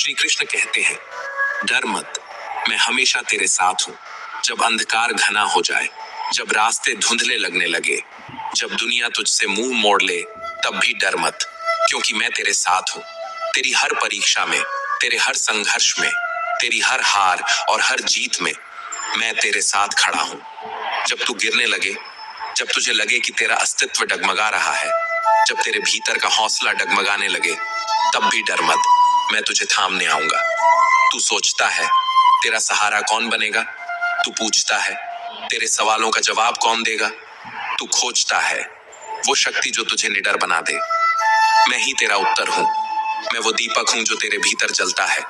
श्री कृष्ण कहते हैं, डर मत, मैं हमेशा तेरे साथ हूं। जब अंधकार घना हो जाए, जब रास्ते धुंधले लगने लगे, जब दुनिया तुझसे मुंह मोड़ ले, तब भी डर मत, क्योंकि मैं तेरे साथ हूं। तेरी हर परीक्षा में, तेरे हर संघर्ष में, तेरी हर हार और हर जीत में मैं तेरे साथ खड़ा हूं। जब तू गिरने लगे, जब तुझे लगे कि तेरा अस्तित्व डगमगा रहा है, जब तेरे भीतर का हौसला डगमगाने लगे, तब भी डर मत, मैं तुझे थामने आऊंगा। तू सोचता है, तेरा सहारा कौन बनेगा? तू पूछता है, तेरे सवालों का जवाब कौन देगा? तू खोजता है वो शक्ति जो तुझे निडर बना दे। मैं ही तेरा उत्तर हूं। मैं वो दीपक हूं जो तेरे भीतर जलता है।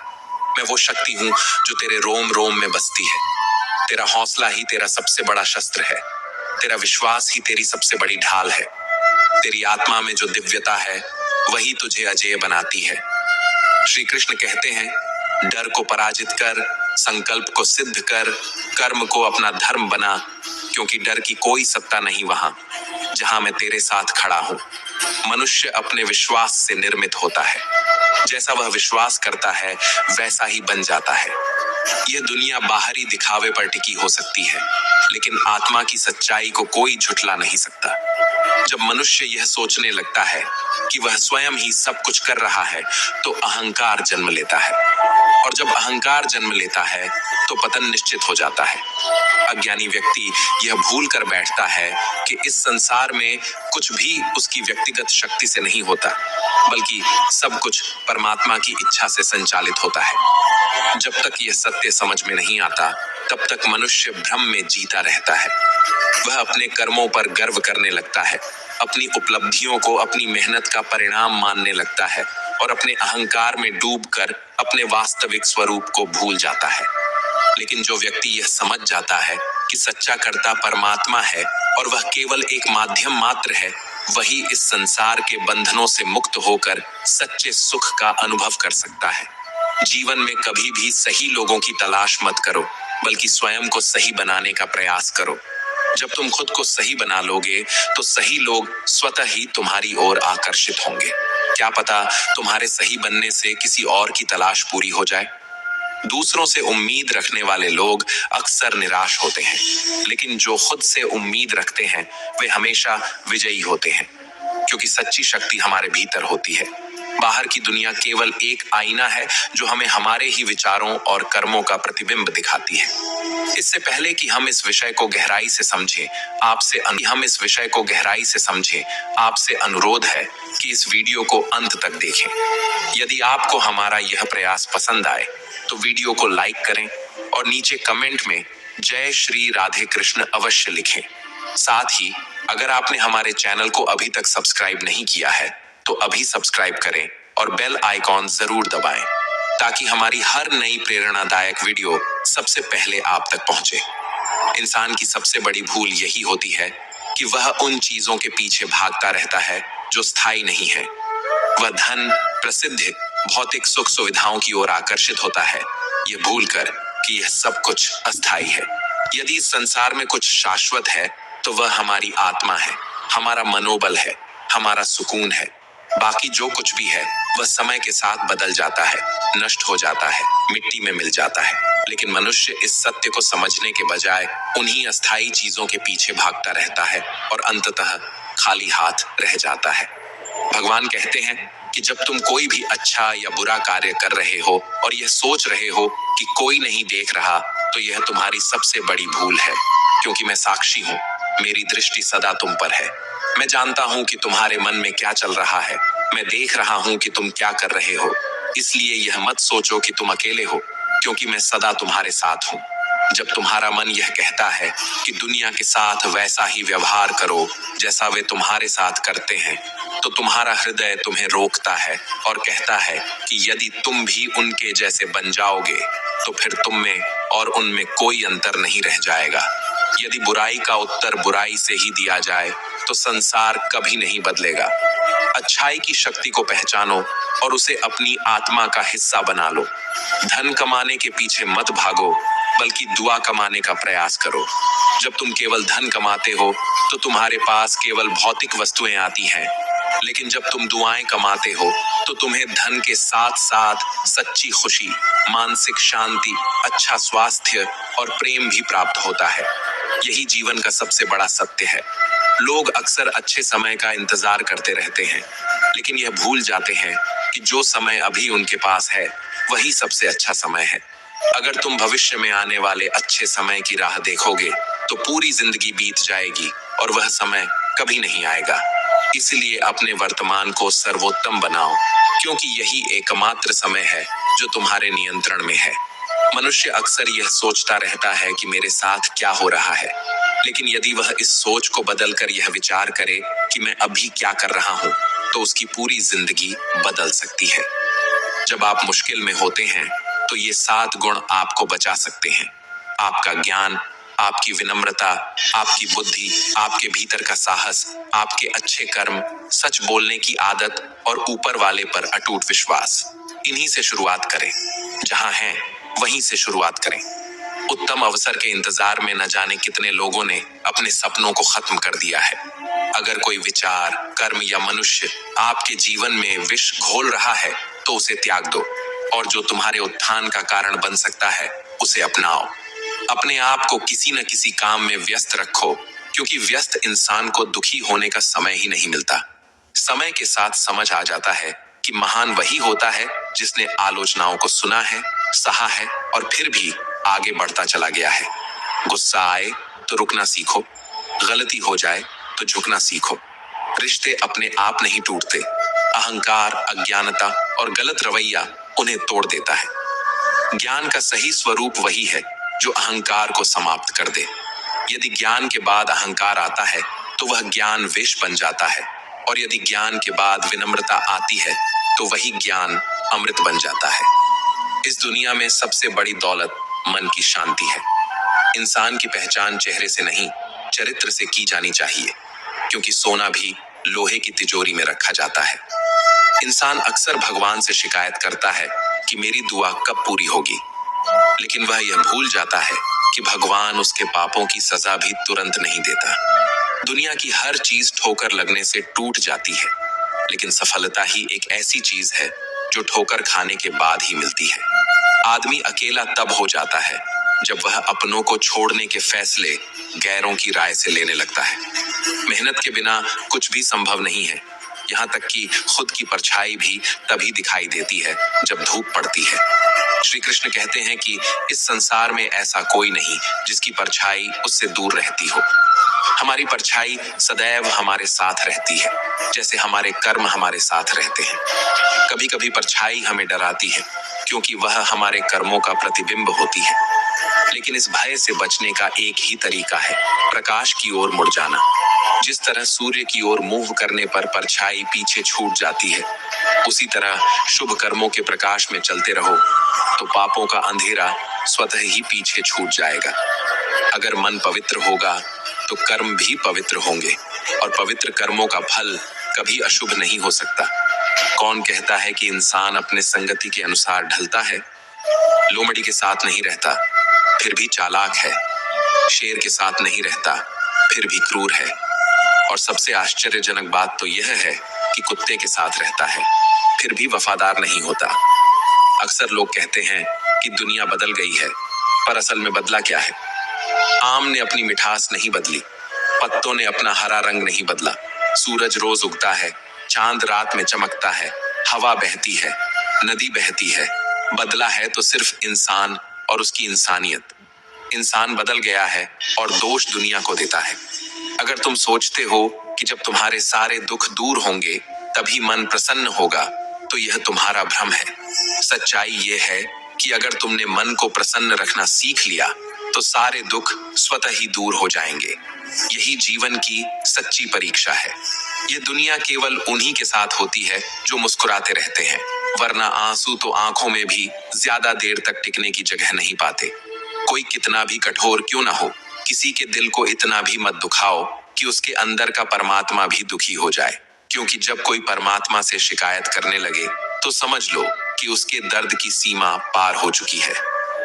मैं वो शक्ति हूं जो तेरे रोम रोम में बसती है। तेरा हौसला ही तेरा सबसे बड़ा शस्त्र है। तेरा विश्वास ही तेरी सबसे बड़ी ढाल है। तेरी आत्मा में जो दिव्यता है, वही तुझे अजेय बनाती है। श्री कृष्ण कहते हैं, डर को पराजित कर, संकल्प को सिद्ध कर, कर्म को अपना धर्म बना, क्योंकि डर की कोई सत्ता नहीं वहां जहां मैं तेरे साथ खड़ा हूं। मनुष्य अपने विश्वास से निर्मित होता है। जैसा वह विश्वास करता है, वैसा ही बन जाता है। यह दुनिया बाहरी दिखावे पर टिकी हो सकती है, लेकिन आत्मा की सच्चाई को कोई झुठला नहीं सकता। जब मनुष्य यह सोचने लगता है कि वह स्वयं ही सब कुछ कर रहा है, तो अहंकार जन्म लेता है, और जब अहंकार जन्म लेता है, तो पतन निश्चित हो जाता है। अज्ञानी व्यक्ति यह भूल कर बैठता है कि इस संसार में कुछ भी उसकी व्यक्तिगत शक्ति से नहीं होता, बल्कि सब कुछ परमात्मा की इच्छा से संचालित होता है। जब तक यह सत्य समझ में नहीं आता, तब तक मनुष्य भ्रम में जीता रहता है। वह अपने कर्मों पर गर्व करने लगता है, अपनी उपलब्धियों को अपनी मेहनत का परिणाम मानने लगता है, और अपने अहंकार में डूबकर अपने वास्तविक स्वरूप को भूल जाता है। लेकिन जो व्यक्ति यह समझ जाता है कि सच्चा कर्ता परमात्मा है और वह केवल एक माध्यम मात्र है, वही इस संसार के बंधनों से मुक्त होकर सच्चे सुख का अनुभव कर सकता है। जीवन में कभी भी सही लोगों की तलाश मत करो, बल्कि स्वयं को सही बनाने का प्रयास करो। जब तुम खुद को सही बना लोगे, तो सही लोग स्वतः ही तुम्हारी ओर आकर्षित होंगे। क्या पता तुम्हारे सही बनने से किसी और की तलाश पूरी हो जाए। दूसरों से उम्मीद रखने वाले लोग अक्सर निराश होते हैं, लेकिन जो खुद से उम्मीद रखते हैं, वे हमेशा विजयी होते हैं, क्योंकि सच्ची शक्ति हमारे भीतर होती है। बाहर की दुनिया केवल एक आईना है जो हमें हमारे ही विचारों और कर्मों का प्रतिबिंब दिखाती है। इससे पहले कि हम इस विषय को गहराई से समझें, आपसे अनुरोध है कि इस वीडियो को अंत तक देखें। यदि आपको हमारा यह प्रयास पसंद आए, तो वीडियो को लाइक करें और नीचे कमेंट में जय श्री राधे कृष्ण अवश्य लिखें। साथ ही अगर आपने हमारे चैनल को अभी तक सब्सक्राइब नहीं किया है, तो अभी सब्सक्राइब करें और बेल आइकॉन जरूर दबाएं, ताकि हमारी हर नई प्रेरणादायक वीडियो सबसे पहले आप तक पहुंचे। इंसान की सबसे बड़ी भूल यही होती है कि वह उन चीजों के पीछे भागता रहता है जो स्थायी नहीं है। वह धन, प्रसिद्धि, भौतिक सुख सुविधाओं की ओर आकर्षित होता है, ये भूलकर कि यह सब कुछ अस्थायी है। यदि इस संसार में कुछ शाश्वत है, तो वह हमारी आत्मा है, हमारा मनोबल है, हमारा सुकून है। बाकी जो कुछ भी है, वह समय के साथ बदल जाता है, नष्ट हो जाता है, मिट्टी में मिल जाता है। लेकिन मनुष्य इस सत्य को समझने के बजाय उन्हीं अस्थायी चीजों के पीछे भागता रहता है और अंततः खाली हाथ रह जाता है। भगवान कहते हैं कि जब तुम कोई भी अच्छा या बुरा कार्य कर रहे हो और यह सोच रहे हो कि कोई नहीं देख रहा, तो यह तुम्हारी सबसे बड़ी भूल है, क्योंकि मैं साक्षी हूं, मेरी दृष्टि सदा तुम पर है। मैं जानता हूं कि तुम्हारे मन में क्या चल रहा है, मैं देख रहा हूं कि तुम क्या कर रहे हो। इसलिए यह मत सोचो कि तुम अकेले हो, क्योंकि मैं सदा तुम्हारे साथ हूं। जब तुम्हारा मन यह कहता है कि दुनिया के साथ वैसा ही व्यवहार करो जैसा वे तुम्हारे साथ करते हैं, तो तुम्हारा हृदय तुम्हें रोकता है और कहता है कि यदि तुम भी उनके जैसे बन जाओगे, तो फिर तुम में और उनमें कोई अंतर नहीं रह जाएगा। यदि बुराई का उत्तर बुराई से ही दिया जाए, तो संसार कभी नहीं बदलेगा। अच्छाई की शक्ति को पहचानो और उसे अपनी आत्मा का हिस्सा बना लो। धन कमाने के पीछे मत भागो, बल्कि दुआ कमाने का प्रयास करो। जब तुम केवल धन कमाते हो, तो तुम्हारे पास केवल भौतिक वस्तुएं आती हैं, लेकिन जब तुम दुआएं कमाते हो तो तुम्हें धन के साथ साथ सच्ची खुशी, मानसिक शांति, अच्छा स्वास्थ्य और प्रेम भी प्राप्त होता है। यही जीवन का सबसे बड़ा सत्य है। लोग अक्सर अच्छे समय का इंतजार करते रहते हैं, लेकिन यह भूल जाते हैं कि जो समय अभी उनके पास है वही सबसे अच्छा समय है। अगर तुम भविष्य में आने वाले अच्छे समय की राह देखोगे तो पूरी जिंदगी बीत जाएगी और वह समय कभी नहीं आएगा। इसलिए अपने वर्तमान को सर्वोत्तम बनाओ, क्योंकि यही एकमात्र समय है जो तुम्हारे नियंत्रण में है। मनुष्य अक्सर यह सोचता रहता है कि मेरे साथ क्या हो रहा है, लेकिन यदि वह इस सोच को बदलकर यह विचार करे कि मैं अभी क्या कर रहा हूँ, तो उसकी पूरी जिंदगी बदल सकती है। जब आप मुश्किल में होते हैं तो ये 7 गुण आपको बचा सकते हैं। आपका ज्ञान, आपकी विनम्रता, आपकी बुद्धि, आपके भीतर का साहस, आपके अच्छे कर्म, सच बोलने की आदत और ऊपर वाले पर अटूट विश्वास। इन्हीं से शुरुआत करें। जहां हैं वहीं से शुरुआत करें। उत्तम अवसर के इंतजार में न जाने कितने लोगों ने अपने सपनों को खत्म कर दिया है। अगर कोई विचार, कर्म या मनुष्य आपके जीवन में विष घोल रहा है तो उसे त्याग दो, और जो तुम्हारे उत्थान का कारण बन सकता है उसे अपनाओ। अपने आप को किसी न किसी काम में व्यस्त रखो, क्योंकि व्यस्त इंसान को दुखी होने का समय ही नहीं मिलता। समय के साथ समझ आ जाता है कि महान वही होता है जिसने आलोचनाओं को सुना है, सहा है और फिर भी आगे बढ़ता चला गया है। गुस्सा आए तो रुकना सीखो, गलती हो जाए तो झुकना सीखो। रिश्ते अपने आप नहीं टूटते। अहंकार, अज्ञानता और गलत रवैया उन्हें तोड़ देता है। ज्ञान का सही स्वरूप वही है जो अहंकार को समाप्त कर दे। यदि ज्ञान के बाद अहंकार आता है तो वह ज्ञान विष बन जाता है, और यदि ज्ञान के बाद विनम्रता आती है तो वही ज्ञान अमृत बन जाता है। इस दुनिया में सबसे बड़ी दौलत मन की शांति है। इंसान की पहचान चेहरे से नहीं, चरित्र से की जानी चाहिए, क्योंकि सोना भी लोहे की तिजोरी में रखा जाता है। इंसान अक्सर भगवान से शिकायत करता है कि मेरी दुआ कब पूरी होगी, लेकिन वह यह भूल जाता है कि भगवान उसके पापों की सजा भी तुरंत नहीं देता। दुनिया की हर चीज ठोकर लगने से टूट जाती है, लेकिन सफलता ही एक ऐसी चीज है जो ठोकर खाने के बाद ही मिलती है। आदमी अकेला तब हो जाता है जब वह अपनों को छोड़ने के फैसले गैरों की राय से लेने लगता है। मेहनत के बिना कुछ भी संभव नहीं है। यहाँ तक कि खुद की परछाई भी तभी दिखाई देती है जब धूप पड़ती है। श्री कृष्ण कहते हैं कि इस संसार में ऐसा कोई नहीं जिसकी परछाई उससे दूर रहती हो। हमारी परछाई सदैव हमारे साथ रहती है, जैसे हमारे कर्म हमारे साथ रहते हैं। कभी कभी परछाई हमें डराती है, क्योंकि वह हमारे कर्मों का प्रतिबिंब होती है। लेकिन इस भय से बचने का एक ही तरीका है, प्रकाश की ओर मुड़ जाना। जिस तरह सूर्य की ओर मुंह करने पर परछाई पीछे छूट जाती है, उसी तरह शुभ कर्मों के प्रकाश में चलते रहो तो पापों का अंधेरा स्वतः ही पीछे छूट जाएगा। अगर मन पवित्र होगा तो कर्म भी पवित्र होंगे, और पवित्र कर्मों का फल कभी अशुभ नहीं हो सकता। कौन कहता है कि इंसान अपने संगति के अनुसार ढलता है? लोमड़ी के साथ नहीं रहता, फिर भी चालाक है। शेर के साथ नहीं रहता, फिर भी क्रूर है। और सबसे आश्चर्यजनक बात तो यह है कि कुत्ते के साथ रहता है, फिर भी वफादार नहीं होता। अक्सर लोग कहते हैं कि दुनिया बदल गई है, पर असल में बदला क्या है? आम ने अपनी मिठास नहीं बदली, पत्तों ने अपना हरा रंग नहीं बदला। सूरज रोज उगता है, चांद रात में चमकता है, हवा बहती है, नदी बहती है। बदला है तो सिर्फ इंसान और उसकी इंसानियत। इंसान बदल गया है और दोष दुनिया को देता है। अगर तुम सोचते हो कि जब तुम्हारे सारे दुख दूर होंगे तभी मन प्रसन्न होगा, तो यह तुम्हारा भ्रम है। सच्चाई यह है कि अगर तुमने मन को प्रसन्न रखना सीख लिया तो सारे दुख स्वतः ही दूर हो जाएंगे। यही जीवन की सच्ची परीक्षा है। यह दुनिया केवल उन्हीं के साथ होती है जो मुस्कुराते रहते हैं, वरना आंसू तो आंखों में भी ज्यादा देर तक टिकने की जगह नहीं पाते। कोई कितना भी कठोर क्यों ना हो, किसी के दिल को इतना भी मत दुखाओ कि उसके अंदर का परमात्मा भी दुखी हो जाए, क्योंकि जब कोई परमात्मा से शिकायत करने लगे तो समझ लो कि उसके दर्द की सीमा पार हो चुकी है।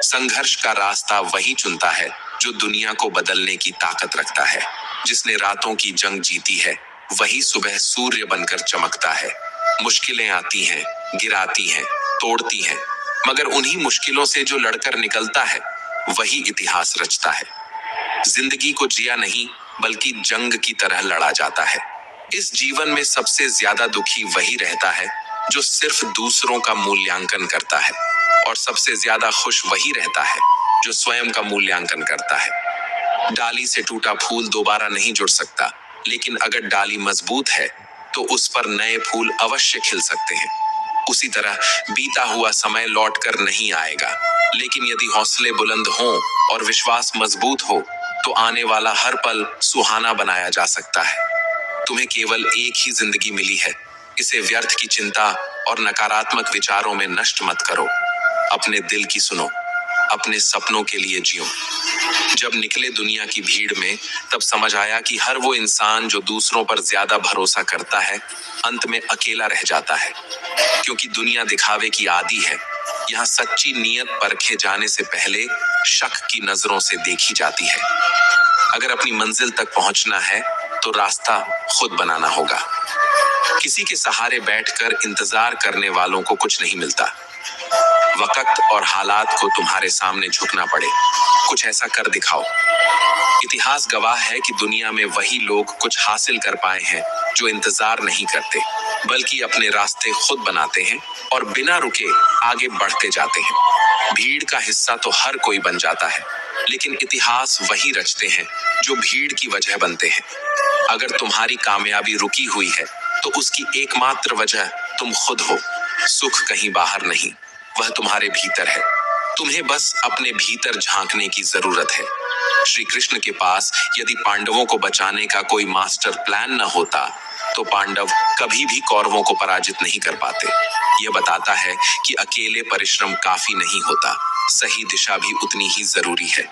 संघर्ष का रास्ता वही चुनता है जो दुनिया को बदलने की ताकत रखता है। जिसने रातों की जंग जीती है वही सुबह सूर्य बनकर चमकता है। मुश्किलें आती हैं, गिराती हैं, तोड़ती हैं, मगर उन्हीं मुश्किलों से जो लड़कर निकलता है वही इतिहास रचता है। जिंदगी को जिया नहीं बल्कि जंग की तरह लड़ा जाता है। इस जीवन में सबसे ज्यादा दुखी वही रहता है जो सिर्फ दूसरों का मूल्यांकन करता है, और सबसे ज्यादा खुश वही रहता है जो स्वयं का मूल्यांकन करता है। डाली से टूटा फूल दोबारा नहीं जुड़ सकता, लेकिन अगर डाली मजबूत है तो उस पर नए फूल अवश्य खिल सकते हैं। उसी तरह बीता हुआ समय लौट कर नहीं आएगा, लेकिन यदि हौसले बुलंद हों और विश्वास मजबूत हो तो आने वाला हर पल सुहाना बनाया जा सकता है। तुम्हें केवल एक ही जिंदगी मिली है, इसे व्यर्थ की चिंता और नकारात्मक विचारों में नष्ट मत करो। अपने दिल की सुनो, अपने सपनों के लिए जियो। जब निकले दुनिया की भीड़ में, तब समझ आया कि हर वो इंसान जो दूसरों पर ज्यादा भरोसा करता है अंत में अकेला रह जाता है, क्योंकि दुनिया दिखावे की आदी है। यहाँ सच्ची नीयत परखे जाने से पहले शक की नजरों से देखी जाती है। अगर अपनी मंजिल तक पहुंचना है तो रास्ता खुद बनाना होगा। किसी के सहारे बैठकर इंतजार करने वालों को कुछ नहीं मिलता। वक्त और हालात को तुम्हारे सामने झुकना पड़े, कुछ ऐसा कर दिखाओ। इतिहास गवाह है कि दुनिया में वही लोग कुछ हासिल कर पाए हैं जो इंतजार नहीं करते, बल्कि अपने रास्ते खुद बनाते हैं और बिना रुके आगे बढ़ते जाते हैं। भीड़ का हिस्सा तो हर कोई बन जाता है, लेकिन इतिहास वही रचते हैं जो भीड़ की वजह बनते हैं। अगर तुम्हारी कामयाबी रुकी हुई है तो उसकी एकमात्र वजह तुम खुद हो। सुख कहीं बाहर नहीं, वह तुम्हारे भीतर है। तुम्हें बस अपने भीतर झांकने की जरूरत है। श्री कृष्ण के पास यदि पांडवों को बचाने का कोई मास्टर प्लान न होता तो पांडव कभी भी कौरवों को पराजित नहीं कर पाते। यह बताता है कि अकेले परिश्रम काफी नहीं होता, सही दिशा भी उतनी ही जरूरी है।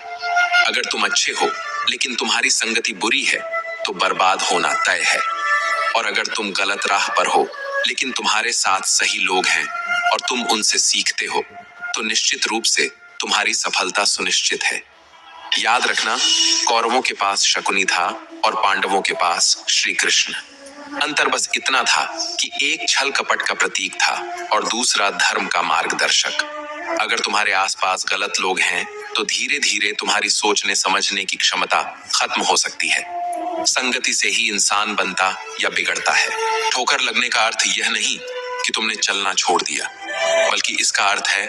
अगर तुम अच्छे हो लेकिन तुम्हारी संगति बुरी है तो बर्बाद होना तय है, और अगर तुम गलत राह पर हो लेकिन तुम्हारे साथ सही लोग हैं और तुम उनसे सीखते हो तो निश्चित रूप से तुम्हारी सफलता सुनिश्चित है। याद रखना, कौरवों के पास शकुनी था और पांडवों के पास श्री कृष्ण। अंतर बस इतना था कि एक छल कपट का प्रतीक था और दूसरा धर्म का मार्गदर्शक। अगर तुम्हारे आसपास गलत लोग हैं तो धीरे धीरे तुम्हारी सोचने समझने की क्षमता खत्म हो सकती है। संगति से ही इंसान बनता या बिगड़ता है। ठोकर लगने का अर्थ यह नहीं कि तुमने चलना छोड़ दिया, बल्कि इसका अर्थ है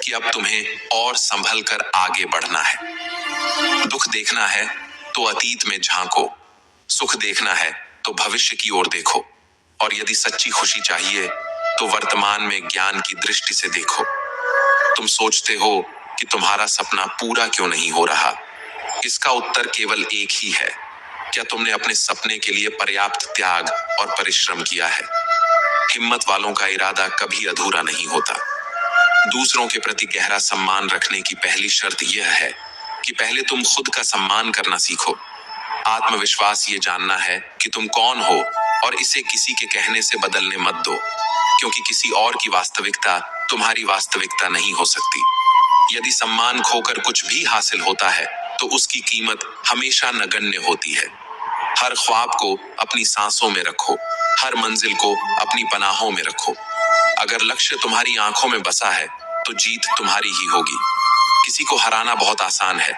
कि अब तुम्हें और संभल कर आगे बढ़ना है। दुख देखना है तो अतीत में झांको, सुख देखना है तो भविष्य की ओर देखो, और यदि सच्ची खुशी चाहिए तो वर्तमान में ज्ञान की दृष्टि से देखो। तुम सोचते हो कि तुम्हारा सपना पूरा क्यों नहीं हो रहा? इसका उत्तर केवल एक ही है, क्या तुमने अपने सपने के लिए पर्याप्त त्याग और परिश्रम किया है? हिम्मत वालों का इरादा कभी अधूरा नहीं होता। दूसरों के प्रति गहरा सम्मान रखने की पहली शर्त यह है कि पहले तुम खुद का सम्मान करना सीखो। आत्मविश्वास ये जानना है कि तुम कौन हो और इसे किसी के कहने से बदलने मत दो, क्योंकि किसी और की वास्तविकता तुम्हारी वास्तविकता नहीं हो सकती। यदि सम्मान खोकर कुछ भी हासिल होता है तो उसकी कीमत हमेशा नगण्य होती है। हर ख्वाब को अपनी सांसों में रखो, हर मंजिल को अपनी पनाहों में रखो। अगर लक्ष्य तुम्हारी आंखों में बसा है तो जीत तुम्हारी ही होगी। किसी को हराना बहुत आसान है,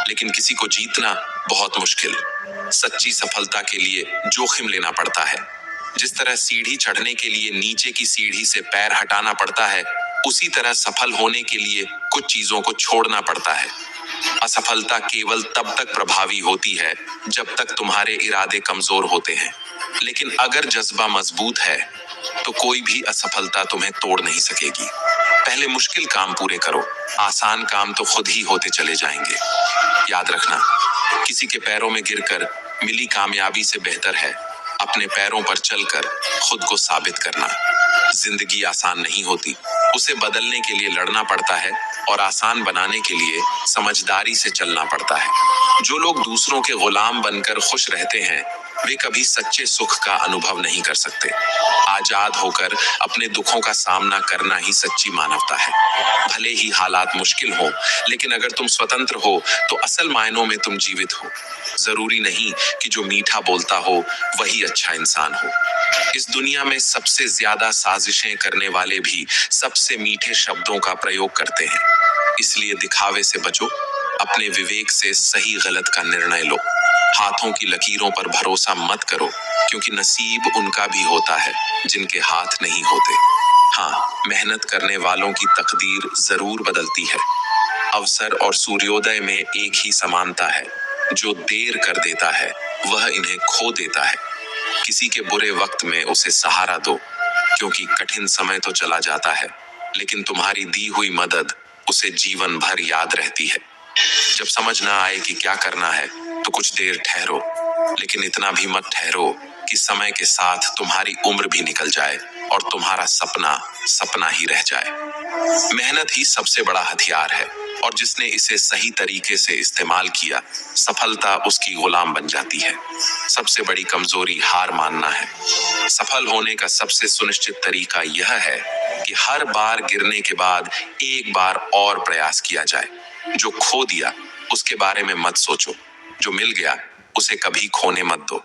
लेकिन किसी को जीतना बहुत मुश्किल। सच्ची सफलता के लिए जोखिम लेना पड़ता है। जिस तरह सीढ़ी चढ़ने के लिए नीचे की सीढ़ी से पैर हटाना पड़ता है, उसी तरह सफल होने के लिए कुछ चीजों को छोड़ना पड़ता है। असफलता केवल तब तक प्रभावी होती है जब तक तुम्हारे इरादे कमजोर होते हैं, लेकिन अगर जज्बा मजबूत है तो कोई भी असफलता तुम्हें तोड़ नहीं सकेगी। पहले मुश्किल काम पूरे करो, आसान काम तो खुद ही होते चले जाएंगे। याद रखना, किसी के पैरों में गिरकर मिली कामयाबी से बेहतर है अपने पैरों पर चलकर खुद को साबित करना। जिंदगी आसान नहीं होती, उसे बदलने के लिए लड़ना पड़ता है और आसान बनाने के लिए समझदारी से चलना पड़ता है। जो लोग दूसरों के गुलाम बनकर खुश रहते हैं वे कभी सच्चे सुख का अनुभव नहीं कर सकते। आजाद होकर अपने दुखों का सामना करना ही सच्ची मानवता है। भले ही हालात मुश्किल हो, लेकिन अगर तुम स्वतंत्र हो तो असल मायनों में तुम जीवित हो। जरूरी नहीं कि जो मीठा बोलता हो वही अच्छा इंसान हो। इस दुनिया में सबसे ज्यादा साजिशें करने वाले भी सबसे मीठे शब्दों का प्रयोग करते हैं। इसलिए दिखावे से बचो, अपने विवेक से सही गलत का निर्णय लो। हाथों की लकीरों पर भरोसा मत करो, क्योंकि नसीब उनका भी होता है जिनके हाथ नहीं होते। हाँ, मेहनत करने वालों की तकदीर जरूर बदलती है। अवसर और सूर्योदय में एक ही समानता है, जो देर कर देता है वह इन्हें खो देता है। किसी के बुरे वक्त में उसे सहारा दो, क्योंकि कठिन समय तो चला जाता है, लेकिन तुम्हारी दी हुई मदद उसे जीवन भर याद रहती है। जब समझ ना आए कि क्या करना है तो कुछ देर ठहरो, लेकिन इतना भी मत ठहरो कि समय के साथ तुम्हारी उम्र भी निकल जाए और तुम्हारा सपना सपना ही रह जाए। मेहनत ही सबसे बड़ा हथियार है, और जिसने इसे सही तरीके से इस्तेमाल किया, सफलता उसकी गुलाम बन जाती है। सबसे बड़ी कमजोरी हार मानना है। सफल होने का सबसे सुनिश्चित तरीका यह है कि हर बार गिरने के बाद एक बार और प्रयास किया जाए। जो खो दिया उसके बारे में मत सोचो, जो मिल गया उसे कभी खोने मत दो।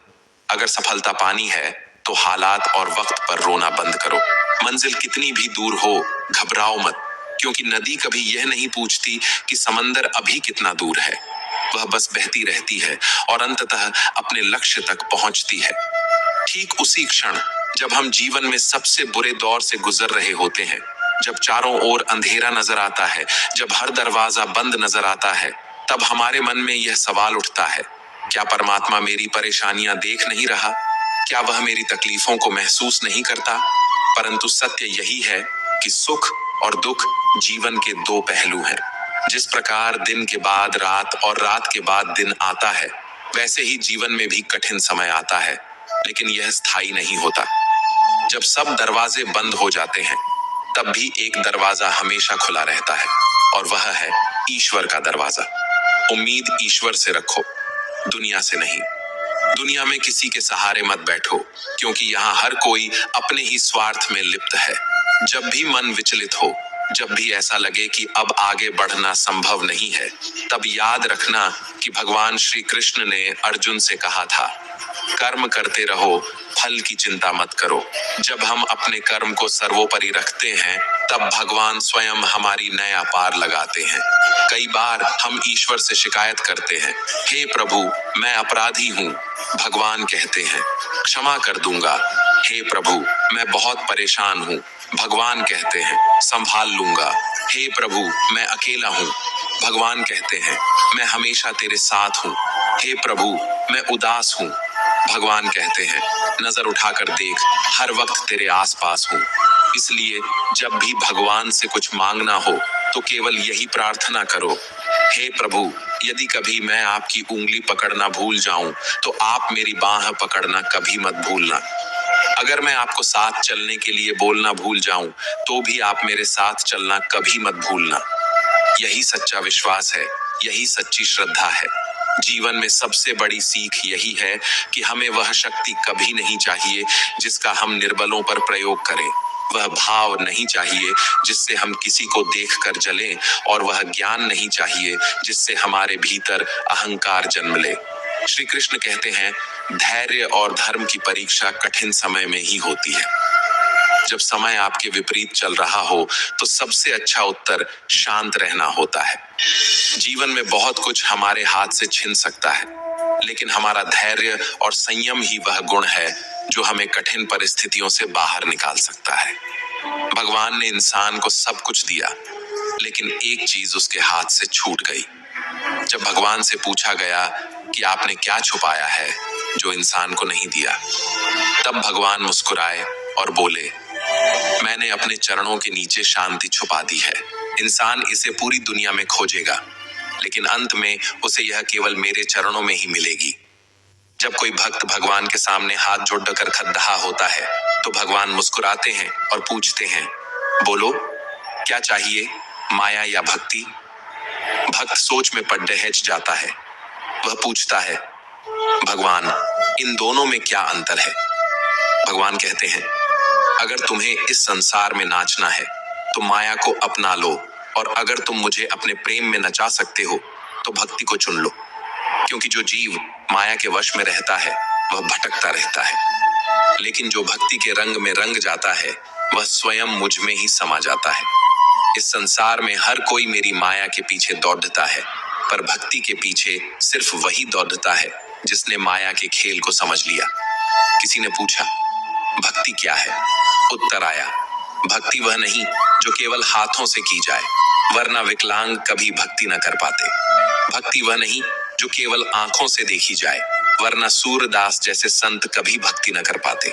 अगर सफलता पानी है तो हालात और वक्त पर रोना बंद करो। मंजिल कितनी भी दूर हो, घबराओ मत, क्योंकि नदी कभी यह नहीं पूछती कि समंदर अभी कितना दूर है। वह बस बहती रहती है और अंततः अपने लक्ष्य तक पहुंचती है। ठीक उसी क्षण जब हम जीवन में सबसे बुरे दौर से गुजर रहे होते हैं, जब चारों ओर अंधेरा नजर आता है, जब हर दरवाजा बंद नजर आता है, तब हमारे मन में यह सवाल उठता है, क्या परमात्मा मेरी परेशानियां देख नहीं रहा? क्या वह मेरी तकलीफों को महसूस नहीं करता? परंतु सत्य यही है कि सुख और दुख जीवन के दो पहलू हैं। जिस प्रकार दिन के बाद रात और रात के बाद दिन आता है, वैसे ही जीवन में भी कठिन समय आता है, लेकिन यह स्थायी नहीं होता। जब सब दरवाजे बंद हो जाते हैं, तब भी एक दरवाजा हमेशा खुला रहता है, और वह है ईश्वर का दरवाजा। उम्मीद ईश्वर से रखो, दुनिया से नहीं। दुनिया में किसी के सहारे मत बैठो, क्योंकि यहाँ हर कोई अपने ही स्वार्थ में लिप्त है। जब भी मन विचलित हो, जब भी ऐसा लगे कि अब आगे बढ़ना संभव नहीं है, तब याद रखना कि भगवान श्री कृष्ण ने अर्जुन से कहा था, कर्म करते रहो, फल की चिंता मत करो। जब हम अपने कर्म को सर्वोपरि रखते हैं, तब भगवान स्वयं हमारी नया पार लगाते हैं। कई बार हम ईश्वर से शिकायत करते हैं, हे प्रभु मैं अपराधी हूँ। भगवान कहते हैं, क्षमा कर दूंगा। हे प्रभु मैं बहुत परेशान हूँ। भगवान कहते हैं, संभाल लूंगा। हे प्रभु मैं अकेला हूँ। भगवान कहते हैं, मैं हमेशा तेरे साथ हूँ। हे प्रभु मैं उदास हूँ। भगवान कहते हैं, नजर उठाकर देख, हर वक्त तेरे आसपास हूँ। इसलिए जब भी भगवान से कुछ मांगना हो तो केवल यही प्रार्थना करो, हे प्रभु यदि कभी मैं आपकी उंगली पकड़ना भूल जाऊं तो आप मेरी बाह पकड़ना कभी मत भूलना। अगर मैं आपको साथ चलने के लिए बोलना भूल जाऊं तो भी आप मेरे साथ चलना कभी मत भूलना। यही सच्चा विश्वास है, यही सच्ची श्रद्धा है। जीवन में सबसे बड़ी सीख यही है कि हमें वह शक्ति कभी नहीं चाहिए जिसका हम निर्बलों पर प्रयोग करें। वह भाव नहीं चाहिए जिससे हम किसी को देखकर जलें, और वह ज्ञान नहीं चाहिए जिससे हमारे भीतर अहंकार जन्म ले। श्री कृष्ण कहते हैं, धैर्य और धर्म की परीक्षा कठिन समय में ही होती है। जब समय आपके विपरीत चल रहा हो तो सबसे अच्छा उत्तर शांत रहना होता है। जीवन में बहुत कुछ हमारे हाथ से छिन सकता है, लेकिन हमारा धैर्य और संयम ही वह गुण है जो हमें कठिन परिस्थितियों से बाहर निकाल सकता है। भगवान ने इंसान को सब कुछ दिया, लेकिन एक चीज उसके हाथ से छूट गई। जब भगवान से पूछा गया कि आपने क्या छुपाया है जो इंसान को नहीं दिया, तब भगवान मुस्कुराए और बोले, मैंने अपने चरणों के नीचे शांति छुपा दी है। इंसान इसे पूरी दुनिया में खोजेगा, लेकिन अंत में उसे यह केवल मेरे चरणों में ही मिलेगी। जब कोई भक्त भगवान के सामने हाथ जोड़कर खतहा होता है तो भगवान मुस्कुराते हैं और पूछते हैं, बोलो क्या चाहिए, माया या भक्ति? भक्त सोच में पड़ दहच जाता है। वह पूछता है, भगवान इन दोनों में क्या अंतर है? भगवान कहते हैं, अगर तुम्हें इस संसार में नाचना है तो माया को अपना लो, और अगर तुम मुझे अपने प्रेम में नचा सकते हो तो भक्ति को चुन लो। क्योंकि जो जीव माया के वश में रहता है वह भटकता रहता है, लेकिन जो भक्ति के रंग में रंग जाता है वह स्वयं मुझ में ही समा जाता है। इस संसार में हर कोई मेरी माया के पीछे दौड़ता है, पर भक्ति के पीछे सिर्फ वही दौड़ता है जिसने माया के खेल को समझ लिया। किसी ने पूछा, भक्ति क्या है? उत्तर आया, भक्ति वह नहीं जो केवल हाथों से की जाए, वरना विकलांग कभी भक्ति न कर पाते। भक्ति वह नहीं जो केवल आंखों से देखी जाए, वरना सूरदास जैसे संत कभी भक्ति न कर पाते।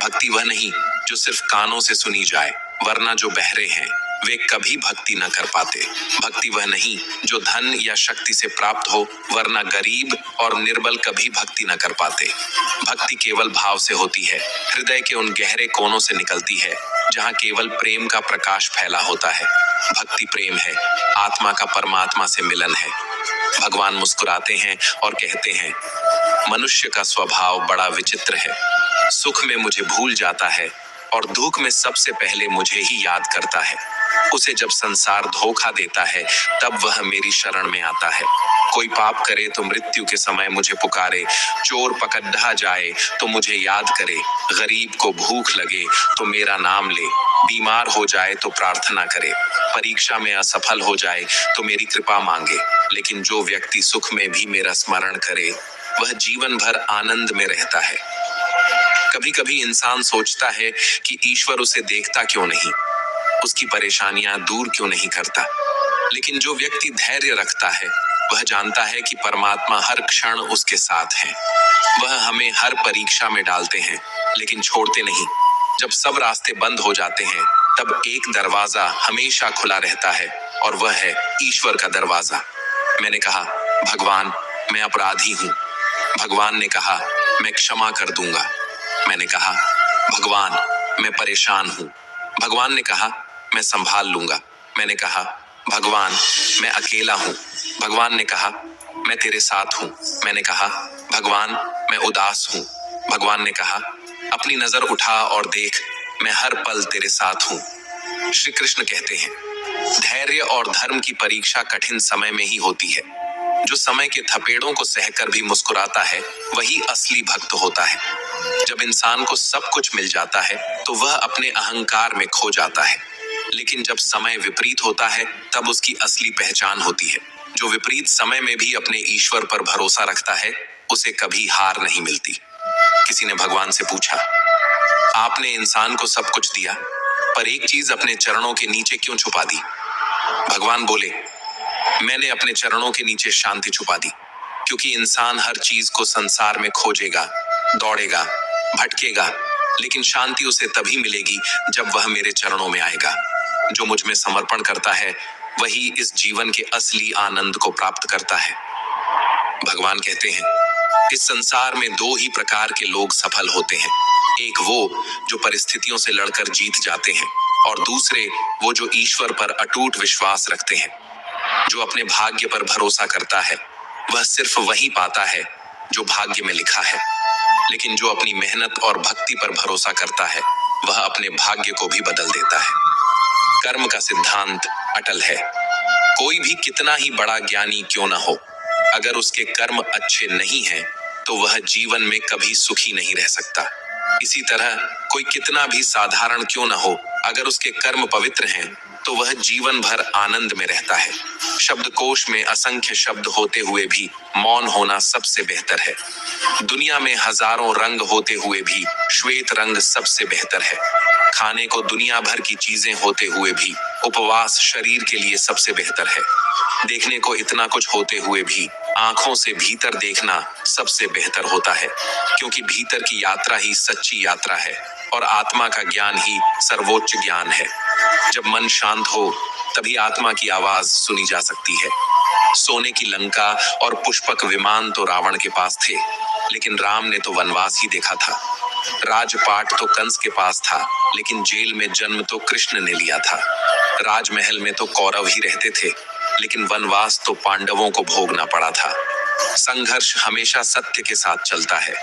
भक्ति वह नहीं जो सिर्फ कानों से सुनी जाए, वरना जो बहरे हैं वे कभी भक्ति न कर पाते। भक्ति वह नहीं जो धन या शक्ति से प्राप्त हो, वरना गरीब और निर्बल कभी भक्ति न कर पाते। भक्ति केवल भाव से होती है, हृदय के उन गहरे कोनों से निकलती है जहाँ केवल प्रेम का प्रकाश फैला होता है। भक्ति प्रेम है, आत्मा का परमात्मा से मिलन है। भगवान मुस्कुराते हैं और कहते हैं, मनुष्य का स्वभाव बड़ा विचित्र है। सुख में मुझे भूल जाता है और दुख में सबसे पहले मुझे ही याद करता है। उसे जब संसार धोखा देता है तब वह मेरी शरण में आता है। कोई पाप करे तो मृत्यु के समय मुझे पुकारे, चोर पकड़ा जाए तो मुझे याद करे, गरीब को भूख लगे तो मेरा नाम ले, बीमार हो जाए तो प्रार्थना करे, परीक्षा में असफल हो जाए तो मेरी कृपा मांगे। लेकिन जो व्यक्ति सुख में भी मेरा स्मरण करे वह जीवन भर आनंद में रहता है। कभी कभी इंसान सोचता है कि ईश्वर उसे देखता क्यों नहीं, उसकी परेशानियां दूर क्यों नहीं करता। लेकिन जो व्यक्ति धैर्य रखता है वह जानता है कि परमात्मा हर क्षण उसके साथ है। वह हमें हर परीक्षा में डालते हैं लेकिन छोड़ते नहीं। जब सब रास्ते बंद हो जाते हैं तब एक दरवाजा हमेशा खुला रहता है, और वह है ईश्वर का दरवाजा। मैंने कहा, भगवान मैं अपराधी हूँ। भगवान ने कहा, मैं क्षमा कर दूंगा। मैंने कहा, भगवान मैं परेशान हूँ। भगवान ने कहा, मैं संभाल लूंगा। मैंने कहा, भगवान मैं अकेला हूँ। भगवान ने कहा, मैं तेरे साथ हूँ। मैंने कहा, भगवान मैं उदास हूँ। भगवान ने कहा, अपनी नजर उठा और देख, मैं हर पल तेरे साथ हूँ। श्री कृष्ण कहते हैं, धैर्य और धर्म की परीक्षा कठिन समय में ही होती है। जो समय के थपेड़ों को सहकर भी मुस्कुराता है वही असली भक्त होता है। जब इंसान को सब कुछ मिल जाता है तो वह अपने अहंकार में खो जाता है, लेकिन जब समय विपरीत होता है तब उसकी असली पहचान होती है। जो विपरीत समय में भी अपने ईश्वर पर भरोसा रखता है उसे कभी हार नहीं मिलती। किसी ने भगवान से पूछा, आपने इंसान को सब कुछ दिया पर एक चीज अपने चरणों के नीचे क्यों छुपा दी? भगवान बोले, मैंने अपने चरणों के नीचे शांति छुपा दी, क्योंकि इंसान हर चीज को संसार में खोजेगा, दौड़ेगा, भटकेगा, लेकिन शांति उसे तभी मिलेगी जब वह मेरे चरणों में आएगा। जो मुझ में समर्पण करता है वही इस जीवन के असली आनंद को प्राप्त करता है। भगवान कहते हैं, इस संसार में दो ही प्रकार के लोग सफल होते हैं। एक वो जो परिस्थितियों से लड़कर जीत जाते हैं, और दूसरे वो जो ईश्वर पर अटूट विश्वास रखते हैं। जो अपने भाग्य पर भरोसा करता है वह सिर्फ वही पाता है जो भाग्य में लिखा है, लेकिन जो अपनी मेहनत और भक्ति पर भरोसा करता है वह अपने भाग्य को भी बदल देता है। कर्म का सिद्धांत अटल है। कोई भी कितना ही बड़ा ज्ञानी क्यों न हो, अगर उसके कर्म अच्छे नहीं हैं तो वह जीवन में कभी सुखी नहीं रह सकता। इसी तरह कोई कितना भी साधारण क्यों न हो, अगर उसके कर्म पवित्र हैं तो वह जीवन भर आनंद में रहता है। शब्दकोश में असंख्य शब्द होते हुए भी मौन होना सबसे बेहतर है। दुनिया में हजारों रंग होते हुए भी श्वेत रंग सबसे बेहतर है। खाने को दुनिया भर की चीजें होते हुए भी उपवास शरीर के लिए सबसे बेहतर है। देखने को इतना कुछ होते हुए भी आंखों से भीतर देखना सबसे बेहतर होता है, क्योंकि भीतर की यात्रा ही सच्ची यात्रा है और आत्मा का ज्ञान ही सर्वोच्च ज्ञान है। जब मन शांत हो तभी आत्मा की आवाज सुनी जा सकती है। सोने की लंका और पुष्पक विमान तो रावण के पास थे, लेकिन राम ने तो वनवास ही देखा था। राजपाट तो कंस के पास था, लेकिन जेल में जन्म तो कृष्ण ने लिया था। राजमहल में तो कौरव ही रहते थे, लेकिन वनवास तो पांडवों को भोगना पड़ा था। संघर्ष हमेशा सत्य के साथ चलता है।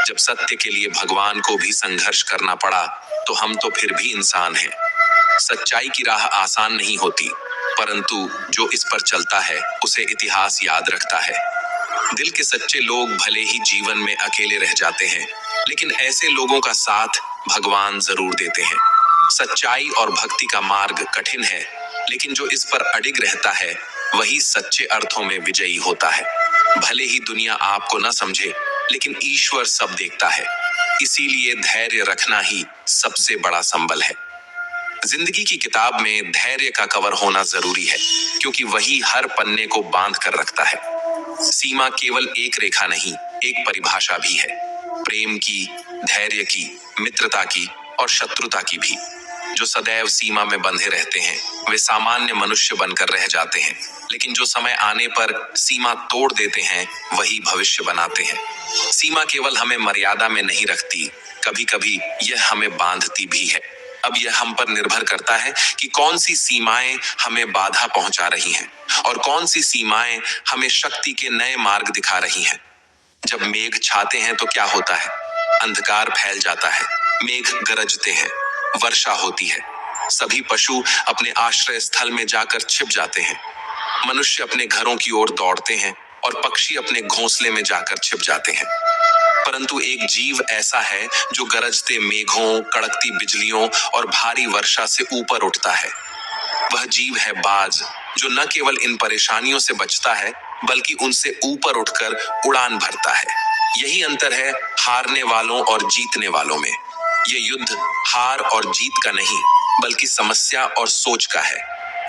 जब सत्य के लिए भगवान को भी संघर्ष करना पड़ा तो हम तो फिर भी इंसान हैं। सच्चाई की राह आसान नहीं होती, परंतु जो इस पर चलता है उसे इतिहास याद रखता है। दिल के सच्चे लोग भले ही जीवन में अकेले रह जाते हैं, लेकिन ऐसे लोगों का साथ भगवान जरूर देते हैं। सच्चाई और भक्ति का मार्ग कठिन है, लेकिन जो इस पर अडिग रहता है वही सच्चे अर्थों में विजयी होता है। भले ही दुनिया आपको न समझे, लेकिन ईश्वर सब देखता है। इसीलिए धैर्य रखना ही सबसे बड़ा संबल है। जिंदगी की किताब में धैर्य का कवर होना जरूरी है, क्योंकि वही हर पन्ने को बांध कर रखता है। सीमा केवल एक रेखा नहीं, एक परिभाषा भी है। प्रेम की, धैर्य की, मित्रता की और शत्रुता की भी। जो सदैव सीमा में बंधे रहते हैं वे सामान्य मनुष्य बनकर रह जाते हैं, लेकिन जो समय आने पर सीमा तोड़ देते हैं वही भविष्य बनाते हैं। सीमा केवल हमें मर्यादा में नहीं रखती, कभी कभी यह हमें बांधती भी है। अब यह हम पर निर्भर करता है कि कौन सी सीमाएं हमें बाधा पहुंचा रही हैं और कौन सी सीमाएं हमें शक्ति के नए मार्ग दिखा रही हैं। जब मेघ छाते हैं तो क्या होता है? अंधकार फैल जाता है, मेघ गरजते हैं, वर्षा होती है, सभी पशु अपने आश्रय स्थल में जाकर छिप जाते हैं, मनुष्य अपने घरों की ओर दौड़ते हैं और पक्षी अपने घोंसले में जाकर छिप जाते हैं। परंतु एक जीव ऐसा है जो गरजते मेघों, कड़कती बिजलियों और भारी वर्षा से ऊपर उठता है। वह जीव है बाज, जो न केवल इन परेशानियों से बचता है बल्कि उनसे ऊपर उठकर उड़ान भरता है। यही अंतर है हारने वालों और जीतने वालों में। ये युद्ध हार और जीत का नहीं, बल्कि समस्या और सोच का है।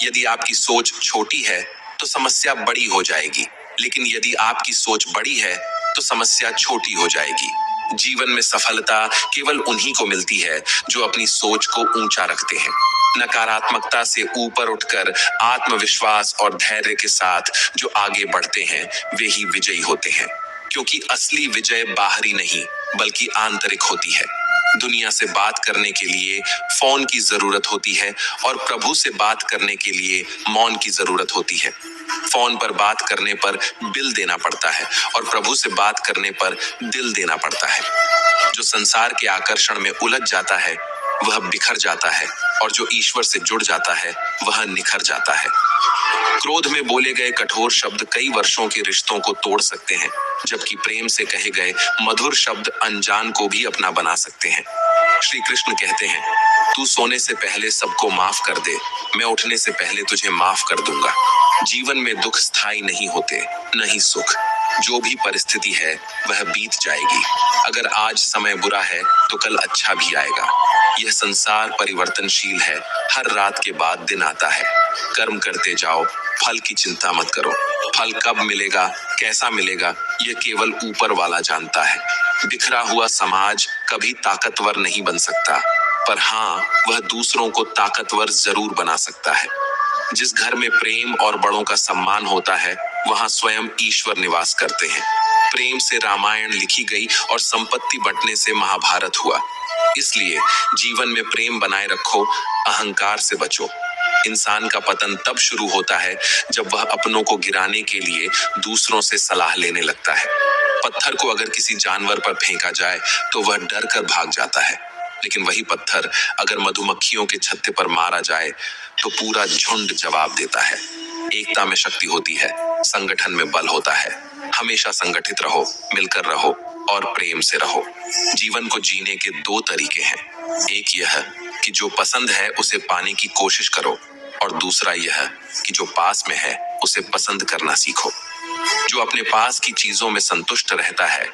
यदि आपकी सोच छोटी है तो समस्या बड़ी हो जाएगी, लेकिन यदि आपकी सोच बड़ी है तो समस्या छोटी हो जाएगी। जीवन में सफलता केवल उन्हीं को मिलती है जो अपनी सोच को ऊंचा रखते हैं। नकारात्मकता से ऊपर उठकर आत्मविश्वास और धैर्य के साथ जो आगे बढ़ते हैं वे ही विजयी होते हैं, क्योंकि असली विजय बाहरी नहीं बल्कि आंतरिक होती है। दुनिया से बात करने के लिए फोन की जरूरत होती है और प्रभु से बात करने के लिए मौन की जरूरत होती है। फोन पर बात करने पर बिल देना पड़ता है और प्रभु से बात करने पर दिल देना पड़ता है। जो संसार के आकर्षण में उलझ जाता है वह बिखर जाता है, और जो ईश्वर से जुड़ जाता है वह निखर जाता है। क्रोध में बोले गए कठोर शब्द कई वर्षों के रिश्तों को तोड़ सकते हैं, जबकि प्रेम से कहे गए मधुर शब्द अनजान को भी अपना बना सकते हैं। श्री कृष्ण कहते हैं, तू सोने से पहले सबको माफ कर दे, मैं उठने से पहले तुझे माफ कर दूंगा। जीवन में दुख स्थायी नहीं होते, नहीं सुख। जो भी परिस्थिति है वह बीत जाएगी। अगर आज समय बुरा है तो कल अच्छा भी आएगा। यह संसार परिवर्तनशील है, हर रात के बाद दिन आता है। कर्म करते जाओ, फल की चिंता मत करो। फल कब मिलेगा, कैसा मिलेगा, यह केवल ऊपर वाला जानता है। बिखरा हुआ समाज कभी ताकतवर नहीं बन सकता, पर हाँ, वह दूसरों को ताकतवर जरूर बना सकता है। जिस घर में प्रेम और बड़ों का सम्मान होता है वहां स्वयं ईश्वर निवास करते हैं। प्रेम से रामायण लिखी गई और संपत्ति बंटने से महाभारत हुआ। इसलिए जीवन में प्रेम बनाए रखो, अहंकार से बचो। इंसान का पतन तब शुरू होता है जब वह अपनों को गिराने के लिए दूसरों से सलाह लेने लगता है। पत्थर को अगर किसी जानवर पर फेंका जाए तो वह डर कर भाग जाता है, लेकिन वही पत्थर अगर मधुमक्खियों के छत्ते पर मारा जाए तो पूरा झुंड जवाब देता है। एकता में शक्ति होती है, संगठन में बल होता है। हमेशा संगठित रहो, मिलकर रहो और प्रेम से रहो। जीवन को जीने के दो तरीके हैं, एक यह कि जो पसंद है उसे पाने की कोशिश करो, और दूसरा यह कि जो पास में है उसे पसंद करना सीखो। जो अपने पास की चीजों में संतुष्ट रहता है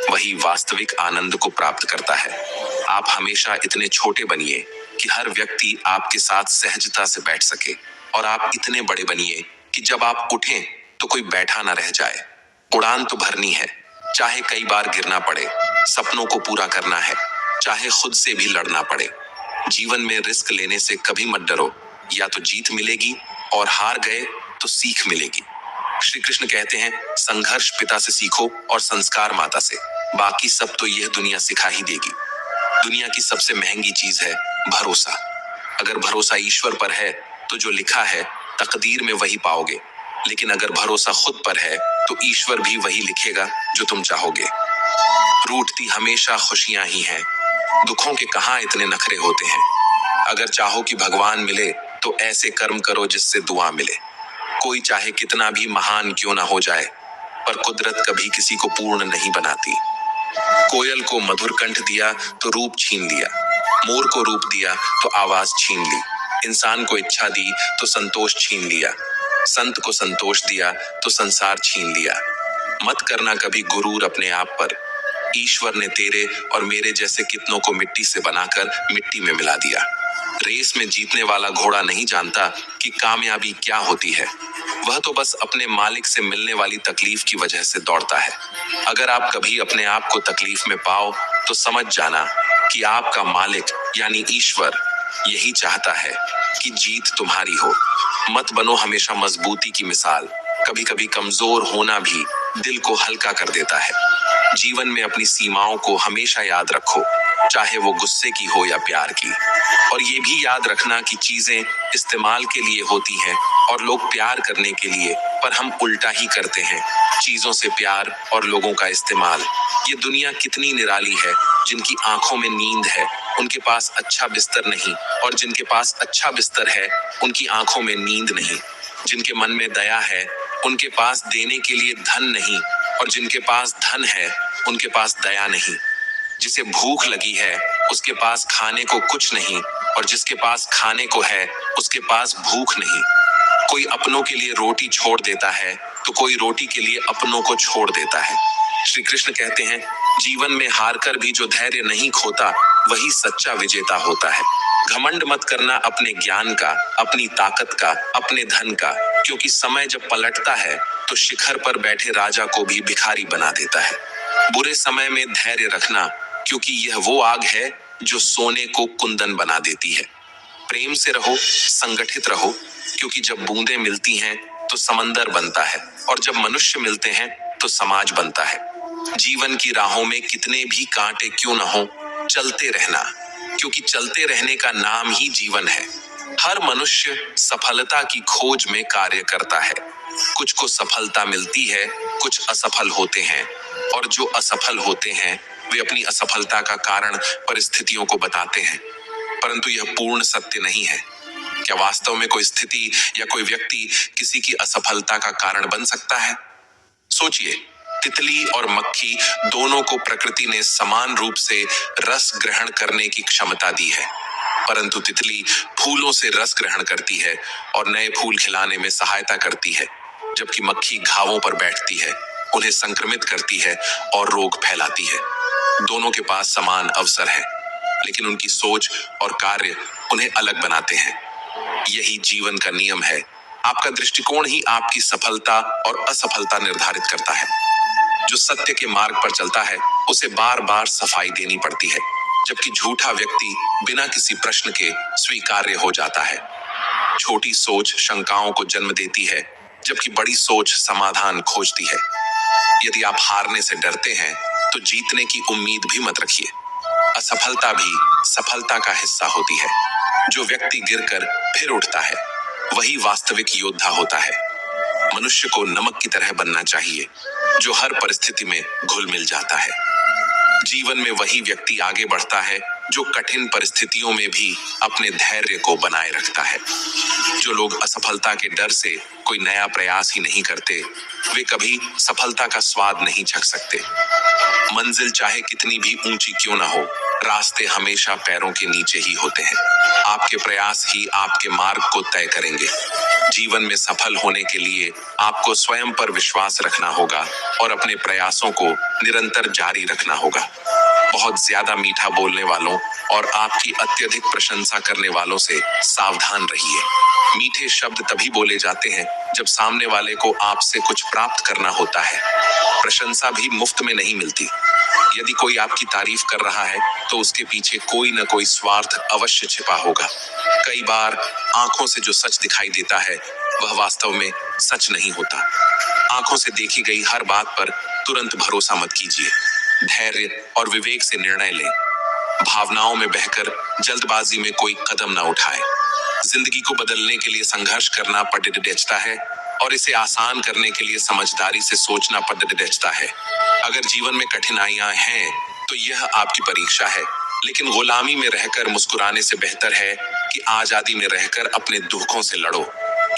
वही वास्तविक आनंद को प्राप्त करता है। आप हमेशा इतने छोटे बनिए कि हर व्यक्ति आपके साथ सहजता से बैठ सके, और आप इतने बड़े बनिए कि जब आप उठें तो कोई बैठा ना रह जाए। उड़ान तो भरनी है, चाहे कई बार गिरना पड़े। सपनों को पूरा करना है, चाहे खुद से भी लड़ना पड़े। जीवन में रिस्क लेने से कभी मत डरो, या तो जीत मिलेगी और हार गए तो सीख मिलेगी। श्री कृष्ण कहते हैं, संघर्ष पिता से सीखो और संस्कार माता से, बाकी सब तो यह दुनिया सिखा ही देगी। दुनिया की सबसे महंगी चीज है भरोसा। अगर भरोसा ईश्वर पर है तो जो लिखा है तकदीर में वही पाओगे, लेकिन अगर भरोसा खुद पर है तो ईश्वर भी वही लिखेगा जो तुम चाहोगे। रूठती हमेशा खुशियां ही हैं, दुखों के कहाँ इतने नखरे होते हैं। अगर चाहो कि भगवान मिले तो ऐसे कर्म करो जिससे दुआ मिले। कोई चाहे कितना भी महान क्यों ना हो जाए, पर कुदरत कभी किसी को पूर्ण नहीं बनाती। कोयल को मधुर कंठ दिया तो रूप छीन लिया, मोर को रूप दिया तो आवाज छीन ली, इंसान को इच्छा दी तो संतोष छीन लिया, संत को संतोष दिया तो संसार छीन लिया। मत करना कभी गुरूर अपने आप पर, ईश्वर ने तेरे और मेरे जैसे कितनों को मिट्टी से बनाकर मिट्टी में मिला दिया। रेस में जीतने वाला घोड़ा नहीं जानता कि कामयाबी क्या होती है, वह तो बस अपने मालिक से मिलने वाली तकलीफ की वजह से दौड़ता है। अगर आप कभी अपने आप को तकलीफ में पाओ तो समझ जाना कि आपका मालिक यानी ईश्वर यही चाहता है कि जीत तुम्हारी हो। मत बनो हमेशा मजबूती की मिसाल, कभी कभी कमजोर होना भी दिल को हल्का कर देता है। जीवन में अपनी सीमाओं को हमेशा याद रखो, चाहे वो गुस्से की हो या प्यार की। और ये भी याद रखना कि चीजें इस्तेमाल के लिए होती हैं और लोग प्यार करने के लिए, पर हम उल्टा ही करते हैं, चीजों से प्यार और लोगों का इस्तेमाल। ये दुनिया कितनी निराली है, जिनकी आंखों में नींद है उनके पास अच्छा बिस्तर नहीं, और जिनके पास अच्छा बिस्तर है उनकी आंखों में नींद नहीं। जिनके मन में दया है उनके पास देने के लिए धन नहीं, और जिनके पास धन है उनके पास दया नहीं। जिसे भूख लगी है उसके पास खाने को कुछ नहीं, और जिसके पास खाने को है उसके पास भूख नहीं। कोई अपनों के लिए रोटी छोड़ देता है तो कोई रोटी के लिए अपनों को छोड़ देता है। श्री कृष्ण कहते हैं, जीवन में हारकर भी जो धैर्य नहीं खोता वही सच्चा विजेता होता है। घमंड मत करना अपने ज्ञान का, अपनी ताकत का, अपने धन का, क्योंकि समय जब पलटता है तो शिखर पर बैठे राजा को भी भिखारी बना देता है। बुरे समय में धैर्य रखना, क्योंकि यह वो आग है जो सोने को कुंदन बना देती है। प्रेम से रहो, संगठित रहो, क्योंकि जब बूंदें मिलती हैं तो समंदर बनता है, और जब मनुष्य मिलते हैं तो समाज बनता है। जीवन की राहों में कितने भी कांटे क्यों न हो, चलते रहना, क्योंकि चलते रहने का नाम ही जीवन है। हर मनुष्य सफलता की खोज में कार्य करता है। कुछ को सफलता मिलती है, कुछ असफल होते हैं, और जो असफल होते हैं वे अपनी असफलता का कारण परिस्थितियों को बताते हैं, परंतु यह पूर्ण सत्य नहीं है। क्या वास्तव में कोई स्थिति या कोई व्यक्ति किसी की असफलता का कारण बन सकता है? सोचिए, तितली और मक्खी दोनों को प्रकृति ने समान रूप से रस ग्रहण करने की क्षमता दी है, परंतु तितली फूलों से रस ग्रहण करती है और नए फूल खिलाने में सहायता करती है, जबकि मक्खी घावों पर बैठती है, उन्हें संक्रमित करती है और रोग फैलाती है। दोनों के पास समान अवसर है, लेकिन उनकी सोच और कार्य उन्हें अलग बनाते हैं। यही जीवन का नियम है। आपका दृष्टिकोण ही आपकी सफलता और असफलता निर्धारित करता है। जो सत्य के मार्ग पर चलता है उसे बार बार सफाई देनी पड़ती है, जबकि झूठा व्यक्ति बिना किसी प्रश्न के स्वीकार्य हो जाता है। छोटी सोच शंकाओं को जन्म देती है, जबकि बड़ी सोच समाधान खोजती है। यदि आप हारने से डरते हैं तो जीतने की उम्मीद भी मत रखिए। असफलता भी सफलता का हिस्सा होती है। जो व्यक्ति गिरकर फिर उठता है वही वास्तविक योद्धा होता है। मनुष्य को नमक की तरह बनना चाहिए, जो हर परिस्थिति में घुल मिल जाता है। जीवन में वही व्यक्ति आगे बढ़ता है जो कठिन परिस्थितियों में भी अपने धैर्य को बनाए रखता है। जो लोग असफलता के डर से कोई नया प्रयास ही नहीं करते, वे कभी सफलता का स्वाद नहीं चख सकते। मंजिल चाहे कितनी भी ऊंची क्यों ना हो, रास्ते हमेशा पैरों के नीचे ही होते हैं। आपके प्रयास ही आपके मार्ग को तय करेंगे। जीवन में सफल होने के लिए आपको स्वयं पर विश्वास रखना होगा और अपने प्रयासों को निरंतर जारी रखना होगा। बहुत ज्यादा मीठा बोलने वालों और आपकी अत्यधिक प्रशंसा करने वालों से सावधान रहिए। मीठे शब्द तभी बोले जाते हैं जब सामने वाले को आपसे कुछ प्राप्त करना होता है। प्रशंसा भी मुफ्त में नहीं मिलती। यदि कोई आपकी तारीफ कर रहा है तो उसके पीछे कोई न कोई स्वार्थ अवश्य छिपा होगा। कई बार आंखों से जो सच दिखाई देता है वह वास्तव में सच नहीं होता। आंखों से देखी गई हर बात पर तुरंत भरोसा मत कीजिए। धैर्य और विवेक से निर्णय लें। भावनाओं में बहकर जल्दबाजी में कोई कदम न उठाएं। जिंदगी को बदलने के लिए संघर्ष करना पड़ता है, और इसे आसान करने के लिए समझदारी से सोचना पड़ता है। अगर जीवन में कठिनाइयां हैं तो यह आपकी परीक्षा है, लेकिन गुलामी में रहकर मुस्कुराने से बेहतर है कि आजादी में रहकर अपने दुखों से लड़ो।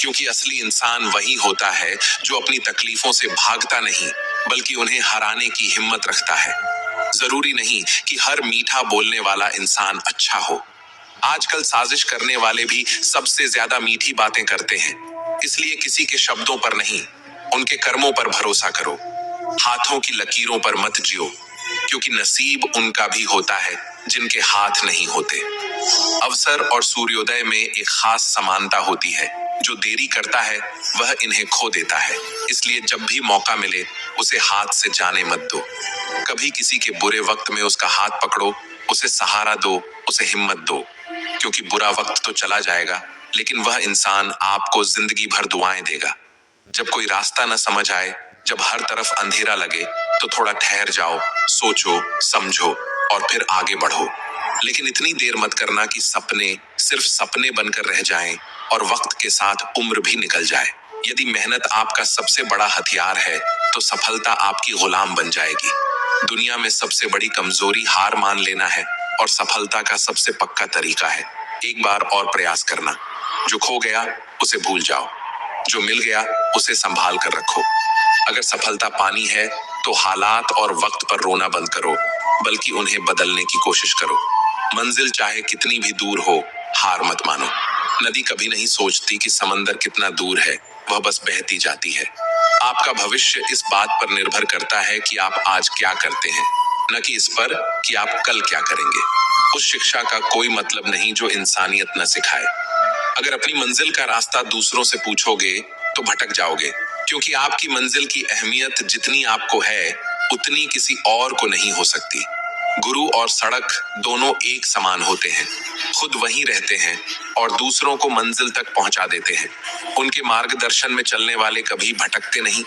क्योंकि असली इंसान वही होता है जो अपनी तकलीफों से भागता नहीं, बल्कि उन्हें हराने की हिम्मत रखता है। जरूरी नहीं कि हर मीठा बोलने वाला इंसान अच्छा हो। आजकल साजिश करने वाले भी सबसे ज्यादा मीठी बातें करते हैं। इसलिए किसी के शब्दों पर नहीं, उनके कर्मों पर भरोसा करो। हाथों की लकीरों पर मत जियो, क्योंकि नसीब उनका भी होता है जिनके हाथ नहीं होते। अवसर और सूर्योदय में एक खास समानता होती है। जो देरी करता है वह इन्हें खो देता है। इसलिए जब भी मौका मिले उसे हाथ से जाने मत दो। कभी किसी के बुरे वक्त में उसका हाथ पकड़ो, उसे सहारा दो, उसे हिम्मत दो। क्योंकि बुरा वक्त तो चला जाएगा, लेकिन वह इंसान आपको जिंदगी भर दुआएं देगा। जब कोई रास्ता न समझ आए, जब हर तरफ अंधेरा लगे, तो थोड़ा ठहर जाओ, सोचो, समझो और फिर आगे बढ़ो। लेकिन इतनी देर मत करना कि सपने सिर्फ सपने बनकर रह जाएं और वक्त के साथ उम्र भी निकल जाए। यदि मेहनत आपका सबसे बड़ा हथियार है, तो सफलता आपकी गुलाम बन जाएगी। दुनिया में सबसे बड़ी कमजोरी हार मान लेना है, और सफलता का सबसे पक्का तरीका है एक बार और प्रयास करना। जो खो गया उसे भूल जाओ, जो मिल गया उसे संभाल कर रखो। अगर सफलता पानी है तो हालात और वक्त पर रोना बंद करो, बल्कि उन्हें बदलने की कोशिश करो। मंजिल चाहे कितनी भी दूर हो, हार मत मानो। नदी कभी नहीं सोचती कि समंदर कितना दूर है, वह बस बहती जाती है। आपका भविष्य इस बात पर निर्भर करता है कि आप आज क्या करते हैं, न कि इस पर कि आप कल क्या करेंगे। उस शिक्षा का कोई मतलब नहीं जो इंसानियत न सिखाए। अगर अपनी मंजिल का रास्ता दूसरों से पूछोगे तो भटक जाओगे, क्योंकि आपकी मंजिल की अहमियत जितनी आपको है उतनी किसी और को नहीं हो सकती। गुरु और सड़क दोनों एक समान होते हैं, खुद वहीं रहते हैं और दूसरों को मंजिल तक पहुंचा देते हैं। उनके मार्गदर्शन में चलने वाले कभी भटकते नहीं,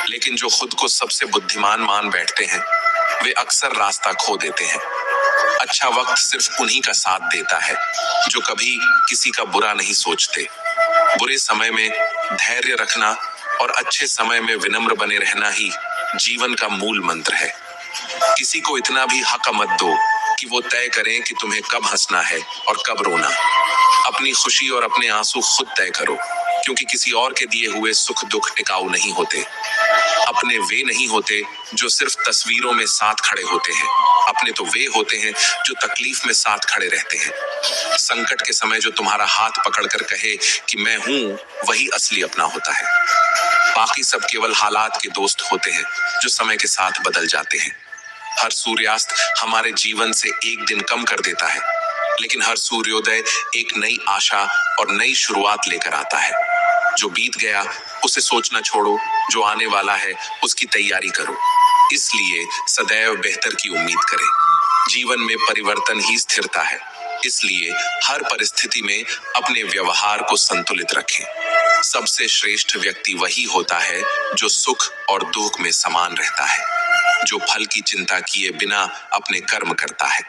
लेकिन जो खुद को सबसे बुद्धिमान मान बैठते हैं वे अक्सर रास्ता खो देते हैं। अच्छा वक्त सिर्फ उन्हीं का साथ देता है जो कभी किसी का बुरा नहीं सोचते। बुरे समय में धैर्य रखना और अच्छे समय में विनम्र बने रहना ही जीवन का मूल मंत्र है। किसी को इतना भी हक मत दो कि वो तय करें कि तुम्हें कब हंसना है और कब रोना। अपनी खुशी और अपने आंसू खुद तय करो, क्योंकि किसी और के दिए हुए सुख दुख टिकाऊ नहीं होते। अपने वे नहीं होते जो सिर्फ तस्वीरों में साथ खड़े होते हैं, अपने तो वे होते हैं जो तकलीफ में साथ खड़े रहते हैं। संकट के समय जो तुम्हारा हाथ पकड़कर कहे कि मैं हूं, वही असली अपना होता है। बाकी सब केवल हालात के दोस्त होते हैं जो समय के साथ बदल जाते हैं। हर सूर्यास्त हमारे जीवन से एक दिन कम कर देता है, लेकिन हर सूर्योदय एक नई आशा और नई शुरुआत लेकर आता है। जो बीत गया उसे सोचना छोड़ो, जो आने वाला है उसकी तैयारी करो। इसलिए सदैव बेहतर की उम्मीद करें। जीवन में परिवर्तन ही स्थिरता है, इसलिए हर परिस्थिति में अपने व्यवहार को संतुलित रखें। सबसे श्रेष्ठ व्यक्ति वही होता है जो सुख और दुख में समान रहता है, जो फल की चिंता किए बिना अपने कर्म करता है।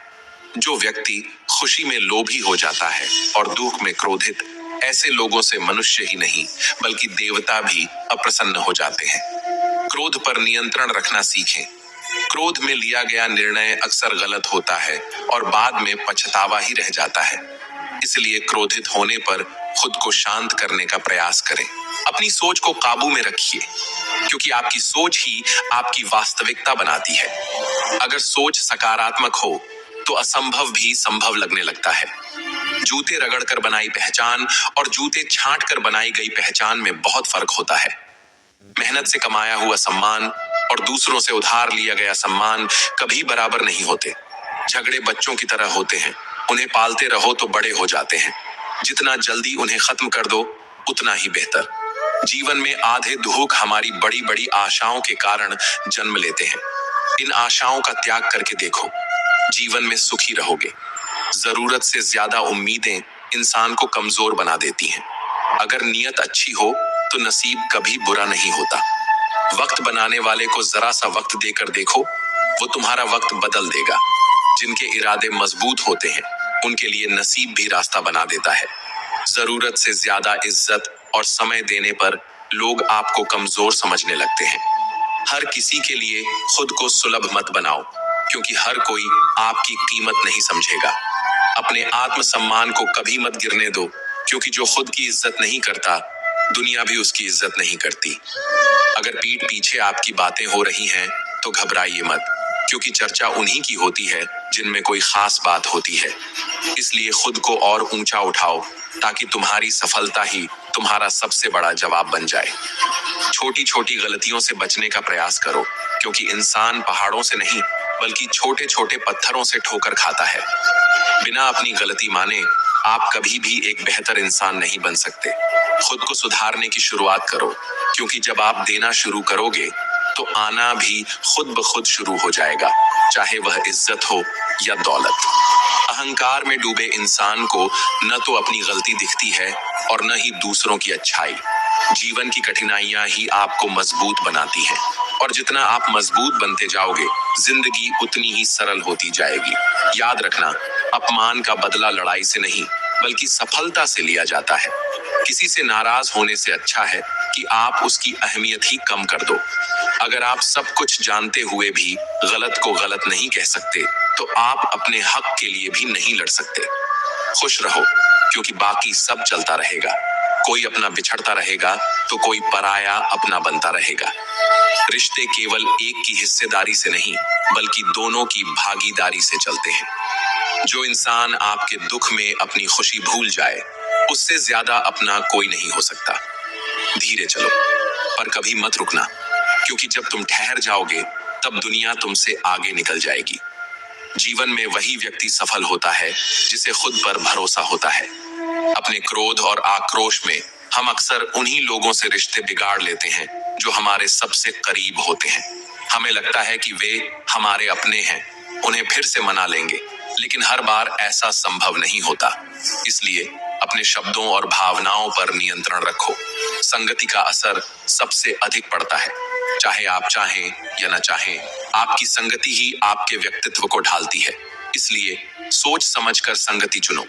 जो व्यक्ति खुशी में लोभी हो जाता है और दुख में क्रोधित, ऐसे लोगों से मनुष्य ही नहीं बल्कि देवता भी अप्रसन्न हो जाते हैं। क्रोध पर नियंत्रण रखना सीखें। क्रोध में लिया गया निर्णय अक्सर गलत होता है और बाद में पछतावा ही रह जाता है। इसलिए क्रोधित होने पर खुद को शांत करने का प्रयास करें। अपनी सोच को काबू में रखिए, क्योंकि आपकी सोच ही आपकी वास्तविकता बनाती है। अगर सोच सकारात्मक हो तो असंभव भी संभव लगने लगता है। जूते रगड़कर बनाई पहचान और जूते छांट कर बनाई गई पहचान में बहुत फर्क होता है। मेहनत से कमाया हुआ सम्मान और दूसरों से उधार लिया गया सम्मान कभी बराबर नहीं होते। झगड़े बच्चों की तरह होते हैं, उन्हें पालते रहो तो बड़े हो जाते हैं। जितना जल्दी उन्हें खत्म कर दो उतना ही बेहतर। जीवन में आधे दुख हमारी बड़ी बड़ी आशाओं के कारण जन्म लेते हैं। इन आशाओं का त्याग करके देखो, जीवन में सुखी रहोगे। जरूरत से ज्यादा उम्मीदें इंसान को कमजोर बना देती हैं। अगर नीयत अच्छी हो तो नसीब कभी बुरा नहीं होता। वक्त बनाने वाले को जरा सा वक्त देकर देखो, वो तुम्हारा वक्त बदल देगा। जिनके इरादे मजबूत होते हैं उनके लिए नसीब भी रास्ता बना देता है। जरूरत से ज्यादा इज्जत और समय देने पर लोग आपको कमजोर समझने लगते हैं। हर किसी के लिए खुद को सुलभ मत बनाओ, क्योंकि हर कोई आपकी कीमत नहीं समझेगा। अपने आत्मसम्मान को कभी मत गिरने दो, क्योंकि जो खुद की इज्जत नहीं करता, दुनिया भी उसकी इज्जत नहीं करती। अगर पीठ पीछे आपकी बातें हो रही हैं, तो घबराइए मत, क्योंकि चर्चा उन्हीं की होती है जिनमें कोई खास बात होती है। इसलिए खुद को और ऊंचा उठाओ, ताकि तुम्हारी सफलता ही तुम्हारा सबसे बड़ा जवाब बन जाए। छोटी छोटी गलतियों से बचने का प्रयास करो, क्योंकि इंसान पहाड़ों से नहीं, बल्कि छोटे छोटे पत्थरों से ठोकर खाता है। बिना अपनी गलती माने आप कभी भी एक बेहतर इंसान नहीं बन सकते। खुद को सुधारने की शुरुआत करो, क्योंकि जब आप देना शुरू करोगे, तो आना भी खुद ब खुद शुरू हो जाएगा, चाहे वह इज्जत हो या दौलत। अहंकार में डूबे इंसान को न तो अपनी गलती दिखती है और न ही दूसरों की अच्छाई। जीवन की कठिनाइयां ही आपको मजबूत बनाती हैं, और जितना आप मजबूत बनते जाओगे, जिंदगी उतनी ही सरल होती जाएगी। याद रखना, अपमान का बदला लड़ाई से नहीं, बल्कि सफलता से लिया जाता है। किसी से नाराज होने से अच्छा है कि आप उसकी अहमियत ही कम कर दो। अगर आप सब कुछ जानते हुए भी गलत को गलत नहीं कह सकते, तो आप अपने हक के लिए भी नहीं लड़ सकते। खुश रहो, क्योंकि बाकी सब चलता रहेगा। कोई अपना बिछड़ता रहेगा, तो कोई पराया अपना बनता रहेगा। रिश्ते केवल एक की हिस्सेदारी से नहीं, बल्कि दोनों की भागीदारी से चलते हैं। जो इंसान आपके दुख में अपनी खुशी भूल जाए, उससे ज्यादा अपना कोई नहीं हो सकता। धीरे चलो, पर कभी मत रुकना, क्योंकि जब तुम ठहर जाओगे, तब दुनिया तुमसे आगे निकल जाएगी। जीवन में वही व्यक्ति सफल होता है जिसे खुद पर भरोसा होता है। अपने क्रोध और आक्रोश में हम अक्सर उन्हीं लोगों से रिश्ते बिगाड़ लेते हैं जो हमारे सबसे करीब होते हैं। हमें लगता है कि वे हमारे अपने हैं, उन्हें फिर से मना लेंगे, लेकिन हर बार ऐसा संभव नहीं होता। इसलिए अपने शब्दों और भावनाओं पर नियंत्रण रखो। संगति का असर सबसे अधिक पड़ता है। चाहे आप चाहें या न चाहें, आपकी संगति ही आपके व्यक्तित्व को ढालती है। इसलिए सोच समझकर संगति चुनो,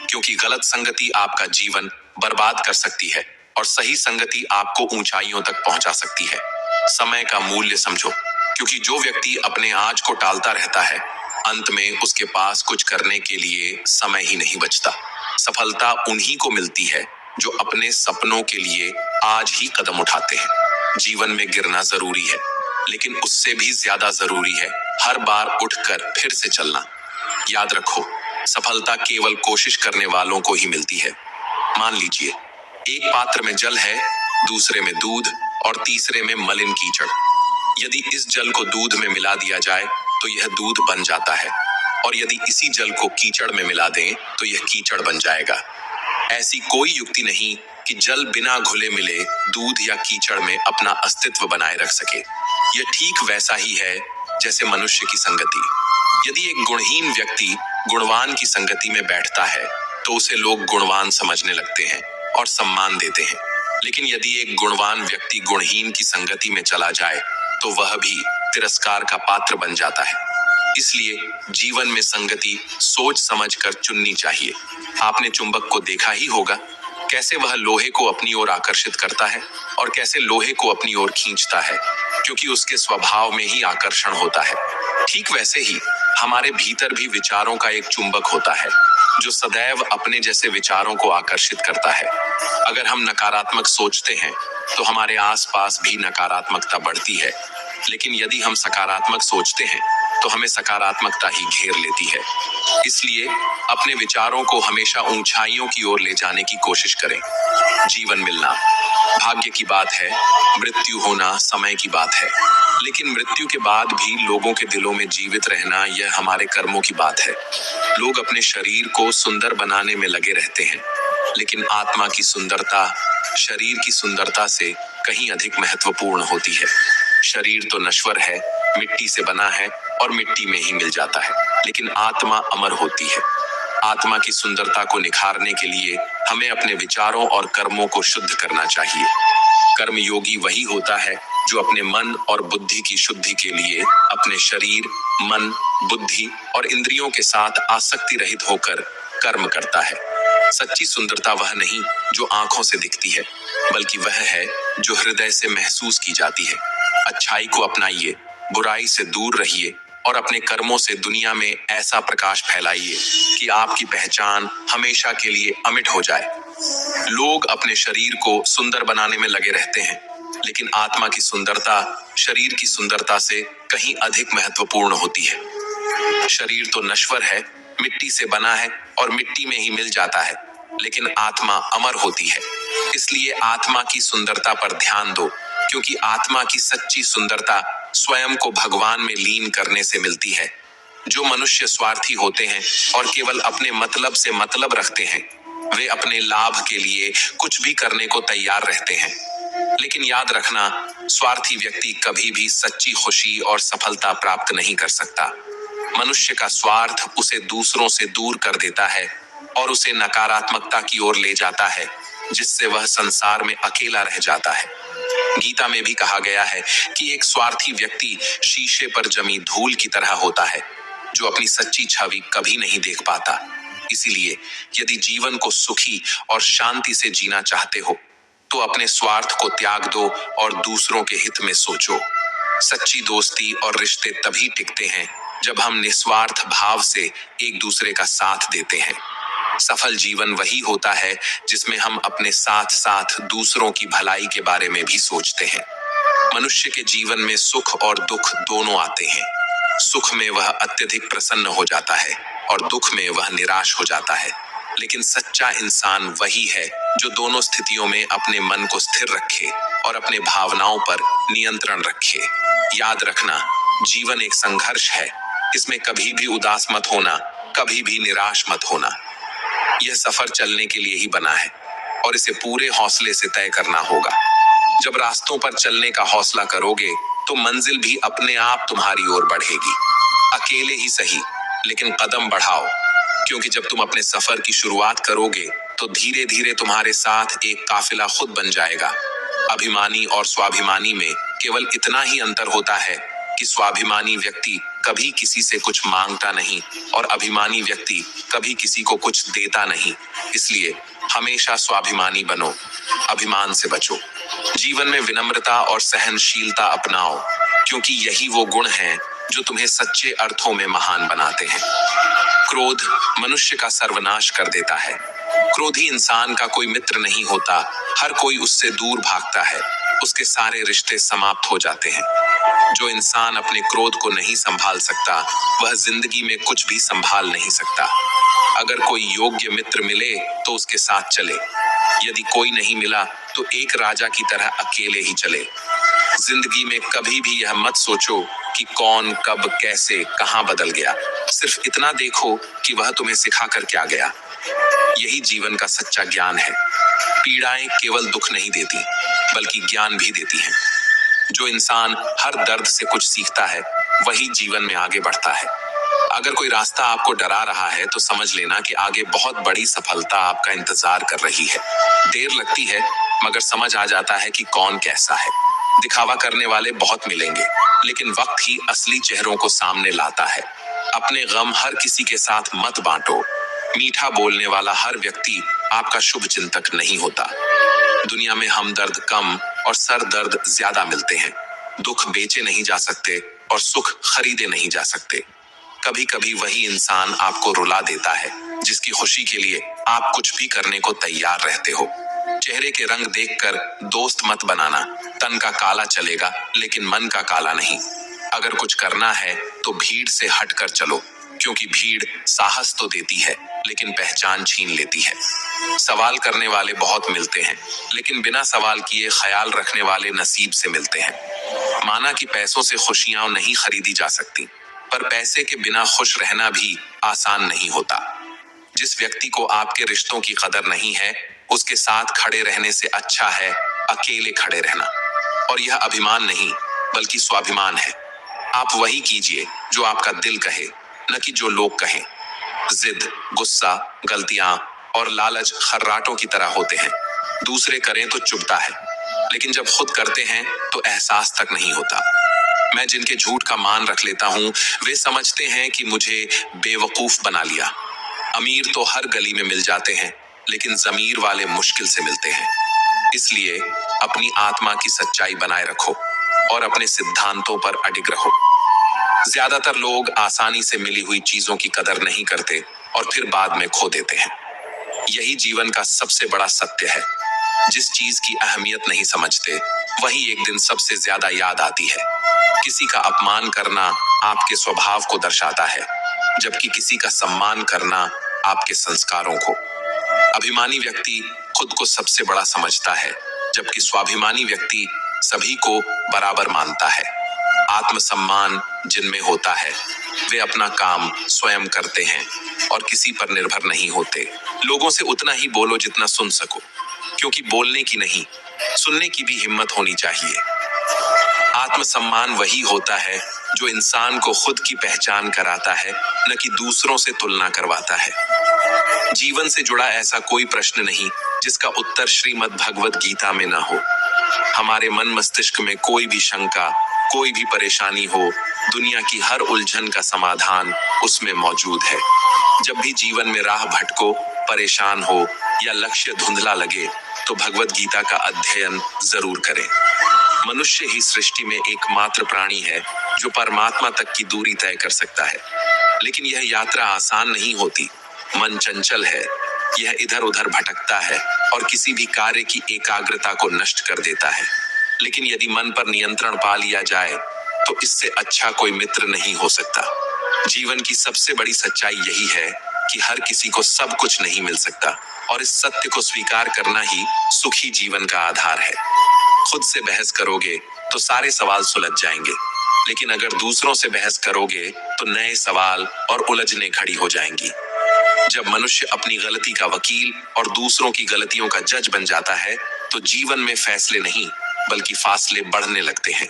क्योंकि गलत संगति आपका जीवन बर्बाद कर सकती है और सही संगति आपको ऊंचाइयों तक पहुंचा सकती है। समय का मूल्य समझो, क्योंकि जो व्यक्ति अपने आज को टालता रहता है, अंत में उसके पास कुछ करने के लिए समय ही नहीं बचता। सफलता उन्हीं को मिलती है जो अपने सपनों के लिए आज ही कदम उठाते हैं। जीवन में गिरना जरूरी है, लेकिन उससे भी ज्यादा जरूरी है हर बार उठकर फिर से चलना। याद रखो, सफलता केवल कोशिश करने वालों को ही मिलती है। मान लीजिए, एक पात्र में जल है, दूसरे में दूध और तीसरे में मलिन कीचड़। यदि इस जल को दूध में मिला दिया जाए, तो यह दूध बन जाता है, और यदि इसी जल को कीचड़ में मिला दें, तो यह कीचड़ बन जाएगा। ऐसी कोई युक्ति नहीं कि जल बिना घुले मिले दूध या कीचड़ में अपना अस्तित्व बनाए रख सके। यह ठीक वैसा ही है जैसे मनुष्य की संगति। यदि एक गुणहीन व्यक्ति गुणवान की संगति में बैठता है, तो उसे लोग गुणवान समझने लगते हैं और सम्मान देते हैं। लेकिन यदि एक गुणवान व्यक्ति गुणहीन की संगति में चला जाए, तो वह भी तिरस्कार का पात्र बन जाता है। इसलिए जीवन में संगति सोच समझकर चुननी चाहिए। आपने चुंबक को देखा ही होगा, कैसे वह लोहे को अपनी ओर आकर्षित करता है और कैसे लोहे को अपनी ओर खींचता है, क्योंकि उसके स्वभाव में ही आकर्षण होता है। ठीक वैसे ही हमारे भीतर भी विचारों का एक चुंबक होता है, जो सदैव अपने जैसे विचारों को आकर्षित करता है। अगर हम नकारात्मक सोचते हैं, तो हमारे आसपास भी नकारात्मकता बढ़ती है, लेकिन यदि हम सकारात्मक सोचते हैं, तो हमें सकारात्मकता ही घेर लेती है। इसलिए अपने विचारों को हमेशा ऊंचाइयों की ओर ले जाने की कोशिश करें। जीवन मिलना भाग्य की बात है, मृत्यु होना समय की बात है, लेकिन मृत्यु के बाद भी लोगों के दिलों में जीवित रहना, यह हमारे कर्मों की बात है। लोग अपने शरीर को सुंदर बनाने में लगे रहते हैं, लेकिन आत्मा की सुंदरता शरीर की सुंदरता से कहीं अधिक महत्वपूर्ण होती है। शरीर तो नश्वर है, मिट्टी से बना है और मिट्टी में ही मिल जाता है, लेकिन आत्मा अमर होती है। आत्मा की सुंदरता को निखारने के लिए हमें अपने विचारों और कर्मों को शुद्ध करना चाहिए। कर्मयोगी वही होता है जो अपने मन और बुद्धि की शुद्धि के लिए अपने शरीर, मन, बुद्धि और इंद्रियों के साथ आसक्ति रहित होकर कर्म करता है। सच्ची सुंदरता वह नहीं जो आंखों से दिखती है, बल्कि वह है जो हृदय से महसूस की जाती है। अच्छाई को अपनाइए, बुराई से दूर रहिए और अपने कर्मों से दुनिया में ऐसा प्रकाश फैलाइए कि आपकी पहचान हमेशा के लिए अमिट हो जाए। लोग अपने शरीर को सुंदर बनाने में लगे रहते हैं, लेकिन आत्मा की सुंदरता शरीर की सुंदरता से कहीं अधिक महत्वपूर्ण होती है। शरीर तो नश्वर है, मिट्टी से बना है और मिट्टी में ही मिल जाता है, लेकिन आत्मा अमर होती है। इसलिए आत्मा की सुंदरता पर ध्यान दो, क्योंकि आत्मा की सच्ची सुंदरता स्वयं को भगवान में लीन करने से मिलती है। जो मनुष्य स्वार्थी होते हैं और केवल अपने मतलब से मतलब रखते हैं, वे अपने लाभ के लिए कुछ भी करने को तैयार रहते हैं। लेकिन याद रखना, स्वार्थी व्यक्ति कभी भी सच्ची खुशी और सफलता प्राप्त नहीं कर सकता। मनुष्य का स्वार्थ उसे दूसरों से दूर कर देता है और उसे नकारात्मकता की ओर ले जाता है, जिससे वह संसार में अकेला रह जाता है। गीता में भी कहा गया है कि एक स्वार्थी व्यक्ति शीशे पर जमी धूल की तरह होता है, जो अपनी सच्ची छवि कभी नहीं देख पाता। इसीलिए यदि जीवन को सुखी और शांति से जीना चाहते हो, तो अपने स्वार्थ को त्याग दो और दूसरों के हित में सोचो। सच्ची दोस्ती और रिश्ते तभी टिकते हैं जब हम निस्वार्थ भाव से एक दूसरे का साथ देते हैं। सफल जीवन वही होता है जिसमें हम अपने साथ साथ दूसरों की भलाई के बारे में भी सोचते हैं। मनुष्य के जीवन में सुख और दुख दोनों आते हैं। सुख में वह अत्यधिक प्रसन्न हो जाता है और दुख में वह निराश हो जाता है। लेकिन सच्चा इंसान वही है जो दोनों स्थितियों में अपने मन को स्थिर रखे और अपने भावनाओं पर नियंत्रण रखे। याद रखना, जीवन एक संघर्ष है। इसमें कभी भी उदास मत होना, कभी भी निराश मत होना। यह सफर चलने के लिए ही बना है और इसे पूरे हौसले से तय करना होगा। जब रास्तों पर चलने का हौसला करोगे, तो मंजिल भी अपने आप तुम्हारी ओर बढ़ेगी। अकेले ही सही, लेकिन कदम बढ़ाओ, क्योंकि जब तुम अपने सफर की शुरुआत करोगे, तो धीरे धीरे तुम्हारे साथ एक काफिला खुद बन जाएगा। अभिमानी और स्वाभिमानी में केवल इतना ही अंतर होता है कि स्वाभिमानी व्यक्ति कभी किसी से कुछ मांगता नहीं और अभिमानी व्यक्ति कभी किसी को कुछ देता नहीं। इसलिए हमेशा स्वाभिमानी बनो, अभिमान से बचो। जीवन में विनम्रता और सहनशीलता अपनाओ, क्योंकि यही वो गुण हैं जो तुम्हें सच्चे अर्थों में महान बनाते हैं। क्रोध मनुष्य का सर्वनाश कर देता है। क्रोधी इंसान का कोई मित्र नहीं होता, हर कोई उससे दूर भागता है। उसके सारे रिश्ते समाप्त हो जाते हैं। जो इंसान अपने क्रोध को नहीं संभाल सकता, वह जिंदगी में कुछ भी संभाल नहीं सकता। अगर कोई योग्य मित्र मिले तो उसके साथ चले, यदि कोई नहीं मिला तो एक राजा की तरह अकेले ही चले। जिंदगी में कभी भी यह मत सोचो कि कौन कब कैसे कहां बदल गया। सिर्फ इतना देखो कि वह तुम्हें सिखा कर क्या गया। यही जीवन का सच्चा ज्ञान है। पीड़ाएं केवल दुख नहीं देती, बल्कि ज्ञान भी देती हैं। जो इंसान हर दर्द से कुछ सीखता है, वही जीवन में आगे बढ़ता है। अगर कोई रास्ता आपको डरा रहा है, तो समझ लेना कि आगे बहुत बड़ी सफलता आपका इंतजार कर रही है। देर लगती है, मगर समझ आ जाता है कि कौन कैसा है। दिखावा करने वाले बहुत मिलेंगे, लेकिन वक्त ही असली चेहरों को सामने लाता है। अपने गम हर किसी के साथ मत बांटो। मीठा बोलने वाला हर व्यक्ति आपका शुभ चिंतक नहीं होता। दुनिया में हमदर्द कम और सर दर्द ज्यादा मिलते हैं। दुख बेचे नहीं जा सकते और सुख खरीदे नहीं जा सकते। कभी कभी वही इंसान आपको रुला देता है, जिसकी खुशी के लिए आप कुछ भी करने को तैयार रहते हो। चेहरे के रंग देखकर दोस्त मत बनाना। तन का काला चलेगा, लेकिन मन का काला नहीं। अगर कुछ करना है तो भीड़ से हटकर चलो, क्योंकि भीड़ साहस तो देती है, लेकिन पहचान छीन लेती है। सवाल करने वाले बहुत मिलते हैं, लेकिन बिना सवाल किए ख्याल रखने वाले नसीब से मिलते हैं। माना कि पैसों से खुशियां नहीं खरीदी जा सकती, पर पैसे के बिना खुश रहना भी आसान नहीं होता। जिस व्यक्ति को आपके रिश्तों की कदर नहीं है, उसके साथ खड़े रहने से अच्छा है अकेले खड़े रहना। और यह अभिमान नहीं, बल्कि स्वाभिमान है। आप वही कीजिए जो आपका दिल कहे, न कि जो लोग कहें। जिद, गुस्सा, गलतियां और लालच खर्राटों की तरह होते हैं। दूसरे करें तो चुभता है, लेकिन जब खुद करते हैं तो एहसास तक नहीं होता। मैं जिनके झूठ का मान रख लेता हूं, वे समझते हैं कि मुझे बेवकूफ बना लिया। अमीर तो हर गली में मिल जाते हैं, लेकिन जमीर वाले मुश्किल से मिलते हैं। इसलिए अपनी आत्मा की सच्चाई बनाए रखो और अपने सिद्धांतों पर अडिग रहो। ज्यादातर लोग आसानी से मिली हुई चीजों की कदर नहीं करते और फिर बाद में खो देते हैं। यही जीवन का सबसे बड़ा सत्य है। जिस चीज की अहमियत नहीं समझते वही एक दिन सबसे ज्यादा याद आती है। किसी का अपमान करना आपके स्वभाव को दर्शाता है, जबकि किसी का सम्मान करना आपके संस्कारों को। अभिमानी व्यक्ति खुद को सबसे बड़ा समझता है, जबकि स्वाभिमानी व्यक्ति सभी को बराबर मानता है। आत्मसम्मान जिनमें होता है वे अपना काम स्वयं करते हैं और किसी पर निर्भर नहीं होते। लोगों से उतना ही बोलो जितना सुन सको, क्योंकि बोलने की नहीं, सुनने की भी हिम्मत होनी चाहिए। आत्मसम्मान वही होता है जो इंसान को खुद की पहचान कराता है, न कि दूसरों से तुलना करवाता है। जीवन से जुड़ा ऐसा कोई प्रश्न नहीं जिसका उत्तर श्रीमद् भगवत गीता में न हो। हमारे मन मस्तिष्क में कोई भी शंका, कोई भी परेशानी हो, दुनिया की हर उलझन का समाधान उसमें मौजूद है। जब भी जीवन में राह भटको, परेशान हो या लक्ष्य धुंधला लगे, तो भगवत गीता का अध्ययन जरूर करें। मनुष्य ही सृष्टि में एकमात्र प्राणी है जो परमात्मा तक की दूरी तय कर सकता है। लेकिन यह यात्रा आसान नहीं होती। मन चंचल है, यह इधर उधर भटकता है और किसी भी कार्य की एकाग्रता को नष्ट कर देता है। लेकिन यदि मन पर नियंत्रण पा लिया जाए तो इससे अच्छा कोई मित्र नहीं हो सकता। जीवन की सबसे बड़ी सच्चाई यही है कि हर किसी को सब कुछ नहीं मिल सकता, और इस सत्य को स्वीकार करना ही सुखी जीवन का आधार है। खुद से बहस करोगे तो सारे सवाल सुलझ जाएंगे, लेकिन अगर दूसरों से बहस करोगे तो नए सवाल और उलझने खड़ी हो जाएंगी। जब मनुष्य अपनी गलती का वकील और दूसरों की गलतियों का जज बन जाता है तो जीवन में फैसले नहीं बल्कि फासले बढ़ने लगते हैं।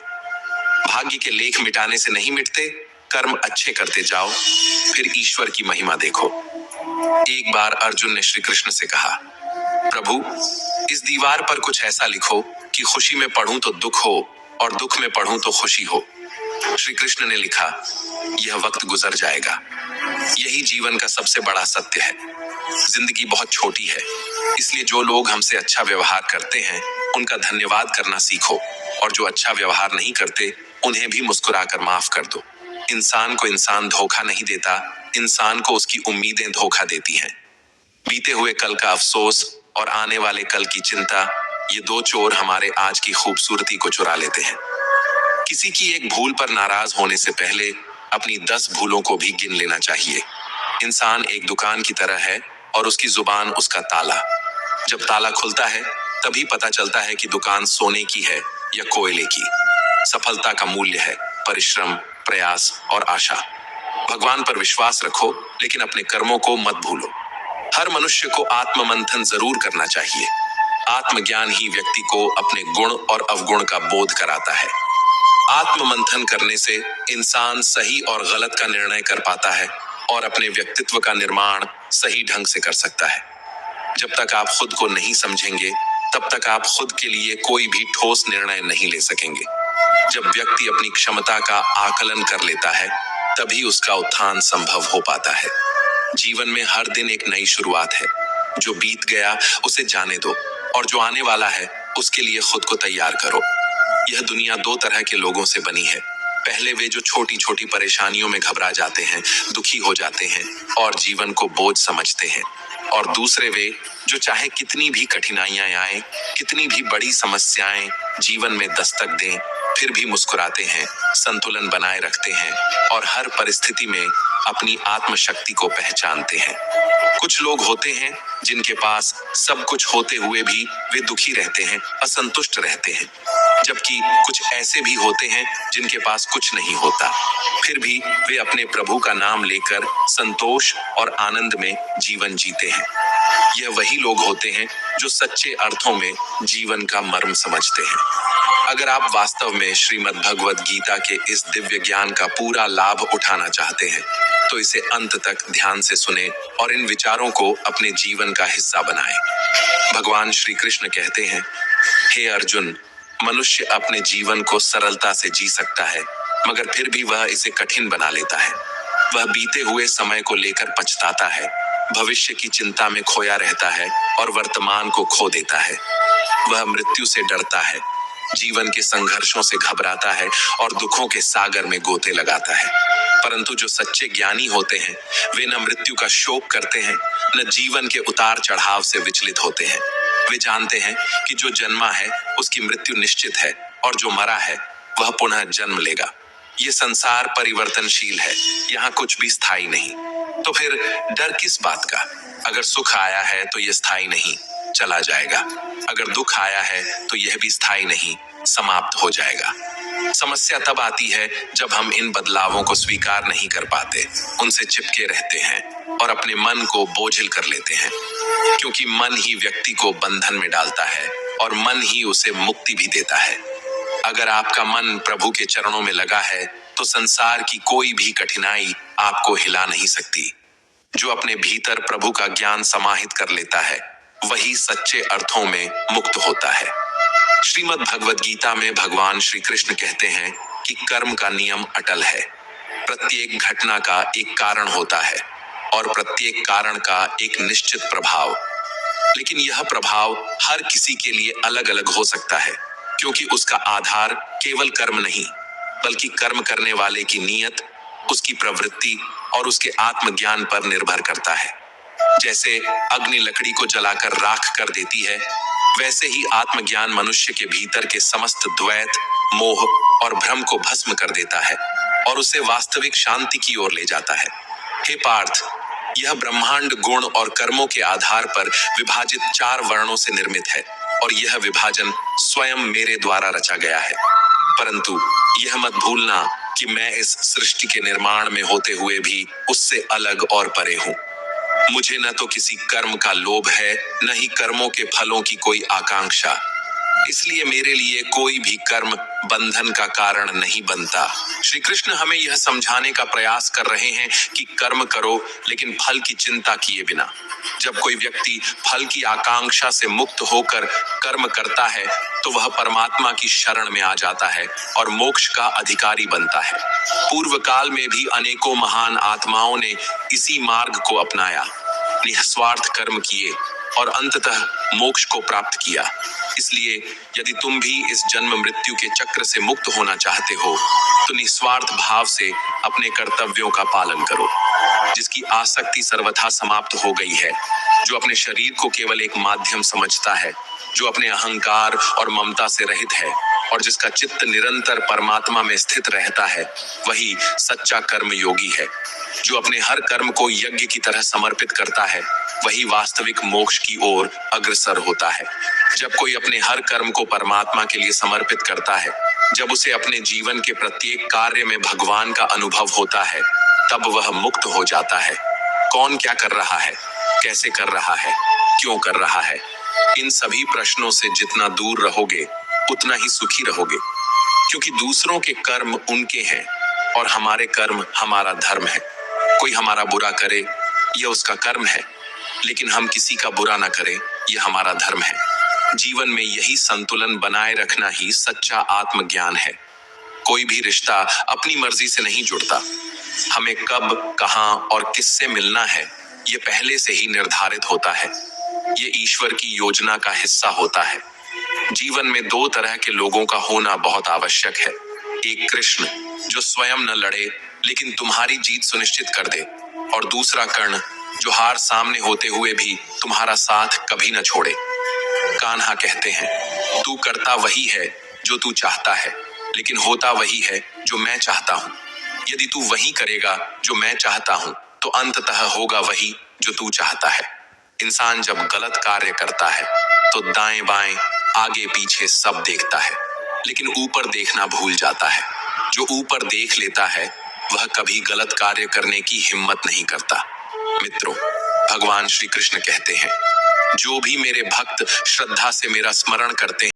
भाग्य के लेख मिटाने से नहीं मिटते, कर्म अच्छे करते जाओ, फिर ईश्वर की महिमा देखो। एक बार अर्जुन ने श्री कृष्ण से कहा, प्रभु, इस दीवार पर कुछ ऐसा लिखो कि खुशी में पढ़ूं तो दुख हो और दुख में पढ़ूं तो खुशी हो। श्री कृष्ण ने लिखा, यह वक्त गुजर जाएगा। यही जीवन का सबसे बड़ा सत्य है। जिंदगी बहुत छोटी है, इसलिए जो लोग हमसे अच्छा व्यवहार करते हैं उनका धन्यवाद करना सीखो, और जो अच्छा व्यवहार नहीं करते उन्हें भी मुस्कुराकर माफ कर दो। इंसान को इंसान धोखा नहीं देता, इंसान को उसकी उम्मीदें धोखा देती हैं। बीते हुए कल का अफसोस और आने वाले कल की चिंता, ये दो चोर हमारे आज की खूबसूरती को चुरा लेते हैं। किसी की एक भूल पर नाराज होने से पहले अपनी 10 भूलों को भी गिन लेना चाहिए। इंसान एक दुकान की तरह है और उसकी जुबान उसका ताला। जब ताला खुलता है तभी पता चलता है कि दुकान सोने की है या कोयले की। सफलता का मूल्य है परिश्रम, प्रयास और आशा। भगवान पर विश्वास रखो, लेकिन अपने कर्मों को मत भूलो। हर मनुष्य को आत्म मंथन जरूर करना चाहिए। आत्मज्ञान ही व्यक्ति को अपने गुण और अवगुण का बोध कराता है। आत्म मंथन करने से इंसान सही और गलत का निर्णय कर पाता है और अपने व्यक्तित्व का निर्माण सही ढंग से कर सकता है। जब तक आप खुद को नहीं समझेंगे तब तक आप खुद के लिए कोई भी ठोस निर्णय नहीं ले सकेंगे। जब व्यक्ति अपनी क्षमता का आकलन कर लेता है तभी उसका उत्थान संभव हो पाता है। जीवन में हर दिन एक नई शुरुआत है। जो बीत गया उसे जाने दो, और जो आने वाला है उसके लिए खुद को तैयार करो। यह दुनिया दो तरह के लोगों से बनी है। पहले वे जो छोटी छोटी परेशानियों में घबरा जाते हैं, दुखी हो जाते हैं और जीवन को बोझ समझते हैं, और दूसरे वे जो चाहे कितनी भी कठिनाइयां आए, कितनी भी बड़ी समस्याएं जीवन में दस्तक दें, फिर भी मुस्कुराते हैं, संतुलन बनाए रखते हैं और हर परिस्थिति में अपनी आत्मशक्ति को पहचानते हैं। कुछ लोग होते हैं जिनके पास सब कुछ होते हुए भी वे दुखी रहते हैं, असंतुष्ट रहते हैं, जबकि कुछ ऐसे भी होते हैं जिनके पास कुछ नहीं होता, फिर भी वे अपने प्रभु का नाम लेकर संतोष और आनंद में जीवन जीते हैं। यह वही लोग होते हैं जो सच्चे अर्थों में जीवन का मर्म समझते हैं। अगर आप वास्तव में श्रीमद् भगवत गीता के इस दिव्य ज्ञान का पूरा लाभ उठाना चाहते हैं तो इसे अंत तक ध्यान से सुने और इन विचारों को अपने जीवन का हिस्सा बनाएं। भगवान श्री कृष्ण कहते हैं, हे अर्जुन, मनुष्य अपने जीवन को सरलता से जी सकता है, मगर फिर भी वह इसे कठिन बना लेता है। वह बीते हुए समय को लेकर पछताता है, भविष्य की चिंता में खोया रहता है और वर्तमान को खो देता है। वह मृत्यु से डरता है, जीवन के संघर्षों से घबराता है और दुखों के सागर में गोते लगाता है। परंतु जो सच्चे ज्ञानी होते हैं, वे न मृत्यु का शोक करते हैं, न जीवन के उतार चढ़ाव से विचलित होते हैं। वे जानते हैं कि जो जन्मा है उसकी मृत्यु निश्चित है और जो मरा है वह पुनः जन्म लेगा। ये संसार परिवर्तनशील है, यहाँ कुछ भी स्थायी नहीं। तो फिर डर किस बात का? अगर सुख आया है तो यह स्थायी नहीं, चला जाएगा। अगर दुख आया है तो यह भी स्थायी नहीं, समाप्त हो जाएगा। समस्या तब आती है जब हम इन बदलावों को स्वीकार नहीं कर पाते, उनसे चिपके रहते हैं और अपने मन को बोझिल कर लेते हैं, क्योंकि मन ही व्यक्ति को बंधन में डालता है और मन ही उसे मुक्ति भी देता है। अगर आपका मन प्रभु के चरणों में लगा है तो संसार की कोई भी कठिनाई आपको हिला नहीं सकती। जो अपने भीतर प्रभु का ज्ञान समाहित कर लेता है वही सच्चे अर्थों में मुक्त होता है। श्रीमद् भगवद गीता में भगवान श्री कृष्ण कहते हैं कि कर्म का नियम अटल है। प्रत्येक घटना का एक कारण होता है और प्रत्येक कारण का एक निश्चित प्रभाव। लेकिन यह प्रभाव हर किसी के लिए अलग अलग हो सकता है, क्योंकि उसका आधार केवल कर्म नहीं, बल्कि कर्म करने वाले की नीयत, उसकी प्रवृत्ति और उसके आत्मज्ञान पर निर्भर करता है। जैसे अग्नि लकड़ी को जलाकर राख कर देती है, वैसे ही आत्मज्ञान मनुष्य के भीतर के समस्त द्वैत, मोह और भ्रम को भस्म कर देता है और उसे वास्तविक शांति की ओर ले जाता है। हे पार्थ, यह ब्रह्मांड गुण और कर्मों के आधार पर विभाजित 4 वर्णों से निर्मित है और यह विभाजन स्वयं मेरे द्वारा रचा गया है। परंतु यह मत भूलना कि मैं इस सृष्टि के निर्माण में होते हुए भी उससे अलग और परे हूँ। मुझे न तो किसी कर्म का लोभ है, न ही कर्मों के फलों की कोई आकांक्षा। इसलिए मेरे लिए कोई भी कर्म बंधन का कारण नहीं बनता। श्री कृष्ण हमें यह समझाने का प्रयास कर रहे हैं कि कर्म करो, लेकिन फल की चिंता किए बिना। जब कोई व्यक्ति फल की आकांक्षा से मुक्त होकर कर्म करता है तो वह परमात्मा की शरण में आ जाता है और मोक्ष का अधिकारी बनता है। पूर्व काल में भी अनेकों महान आत्माओं ने इसी मार्ग को अपनाया, निस्वार्थ कर्म किए और अंततः मोक्ष को प्राप्त किया। इसलिए यदि तुम भी इस जन्म मृत्यु के चक्र से मुक्त होना चाहते हो तो निस्वार्थ भाव से अपने कर्तव्यों का पालन करो। जिसकी आसक्ति सर्वथा समाप्त हो गई है, जो अपने शरीर को केवल एक माध्यम समझता है, जो अपने अहंकार और ममता से रहित है और जिसका चित्त निरंतर परमात्मा में स्थित रहता है, वही सच्चा कर्म योगी है। जो अपने हर कर्म को यज्ञ की तरह समर्पित करता है, वही वास्तविक मोक्ष की ओर अग्रसर होता है। जब कोई अपने हर कर्म को परमात्मा के लिए समर्पित करता है, जब उसे अपने जीवन के प्रत्येक कार्य में भगवान का अनुभव होता है, तब वह मुक्त हो जाता है। कौन क्या कर रहा है, कैसे कर रहा है, क्यों कर रहा है, इन सभी प्रश्नों से जितना दूर रहोगे उतना ही सुखी रहोगे, क्योंकि दूसरों के कर्म उनके हैं और हमारे कर्म हमारा धर्म है। कोई हमारा बुरा करे यह उसका कर्म है, लेकिन हम किसी का बुरा ना करें यह हमारा धर्म है। जीवन में यही संतुलन बनाए रखना ही सच्चा आत्मज्ञान है। कोई भी रिश्ता अपनी मर्जी से नहीं जुड़ता। हमें कब, कहां और किससे मिलना है ये पहले से ही निर्धारित होता है। ये ईश्वर की योजना का हिस्सा होता है। जीवन में 2 तरह के लोगों का होना बहुत आवश्यक है। एक कृष्ण, जो स्वयं न लड़े लेकिन तुम्हारी जीत सुनिश्चित कर दे, और दूसरा कर्ण, जो हार सामने होते हुए भी तुम्हारा साथ कभी न छोड़े। कान्हा कहते हैं, तू करता वही है जो तू चाहता है, लेकिन होता वही है जो मैं चाहता हूँ। यदि तू वही करेगा जो मैं चाहता हूँ तो अंततः होगा वही जो तू चाहता है। इंसान जब गलत कार्य करता है तो दाएं बाएं, आगे पीछे सब देखता है, लेकिन ऊपर देखना भूल जाता है। जो ऊपर देख लेता है वह कभी गलत कार्य करने की हिम्मत नहीं करता। मित्रों, भगवान श्री कृष्ण कहते हैं, जो भी मेरे भक्त श्रद्धा से मेरा स्मरण करते हैं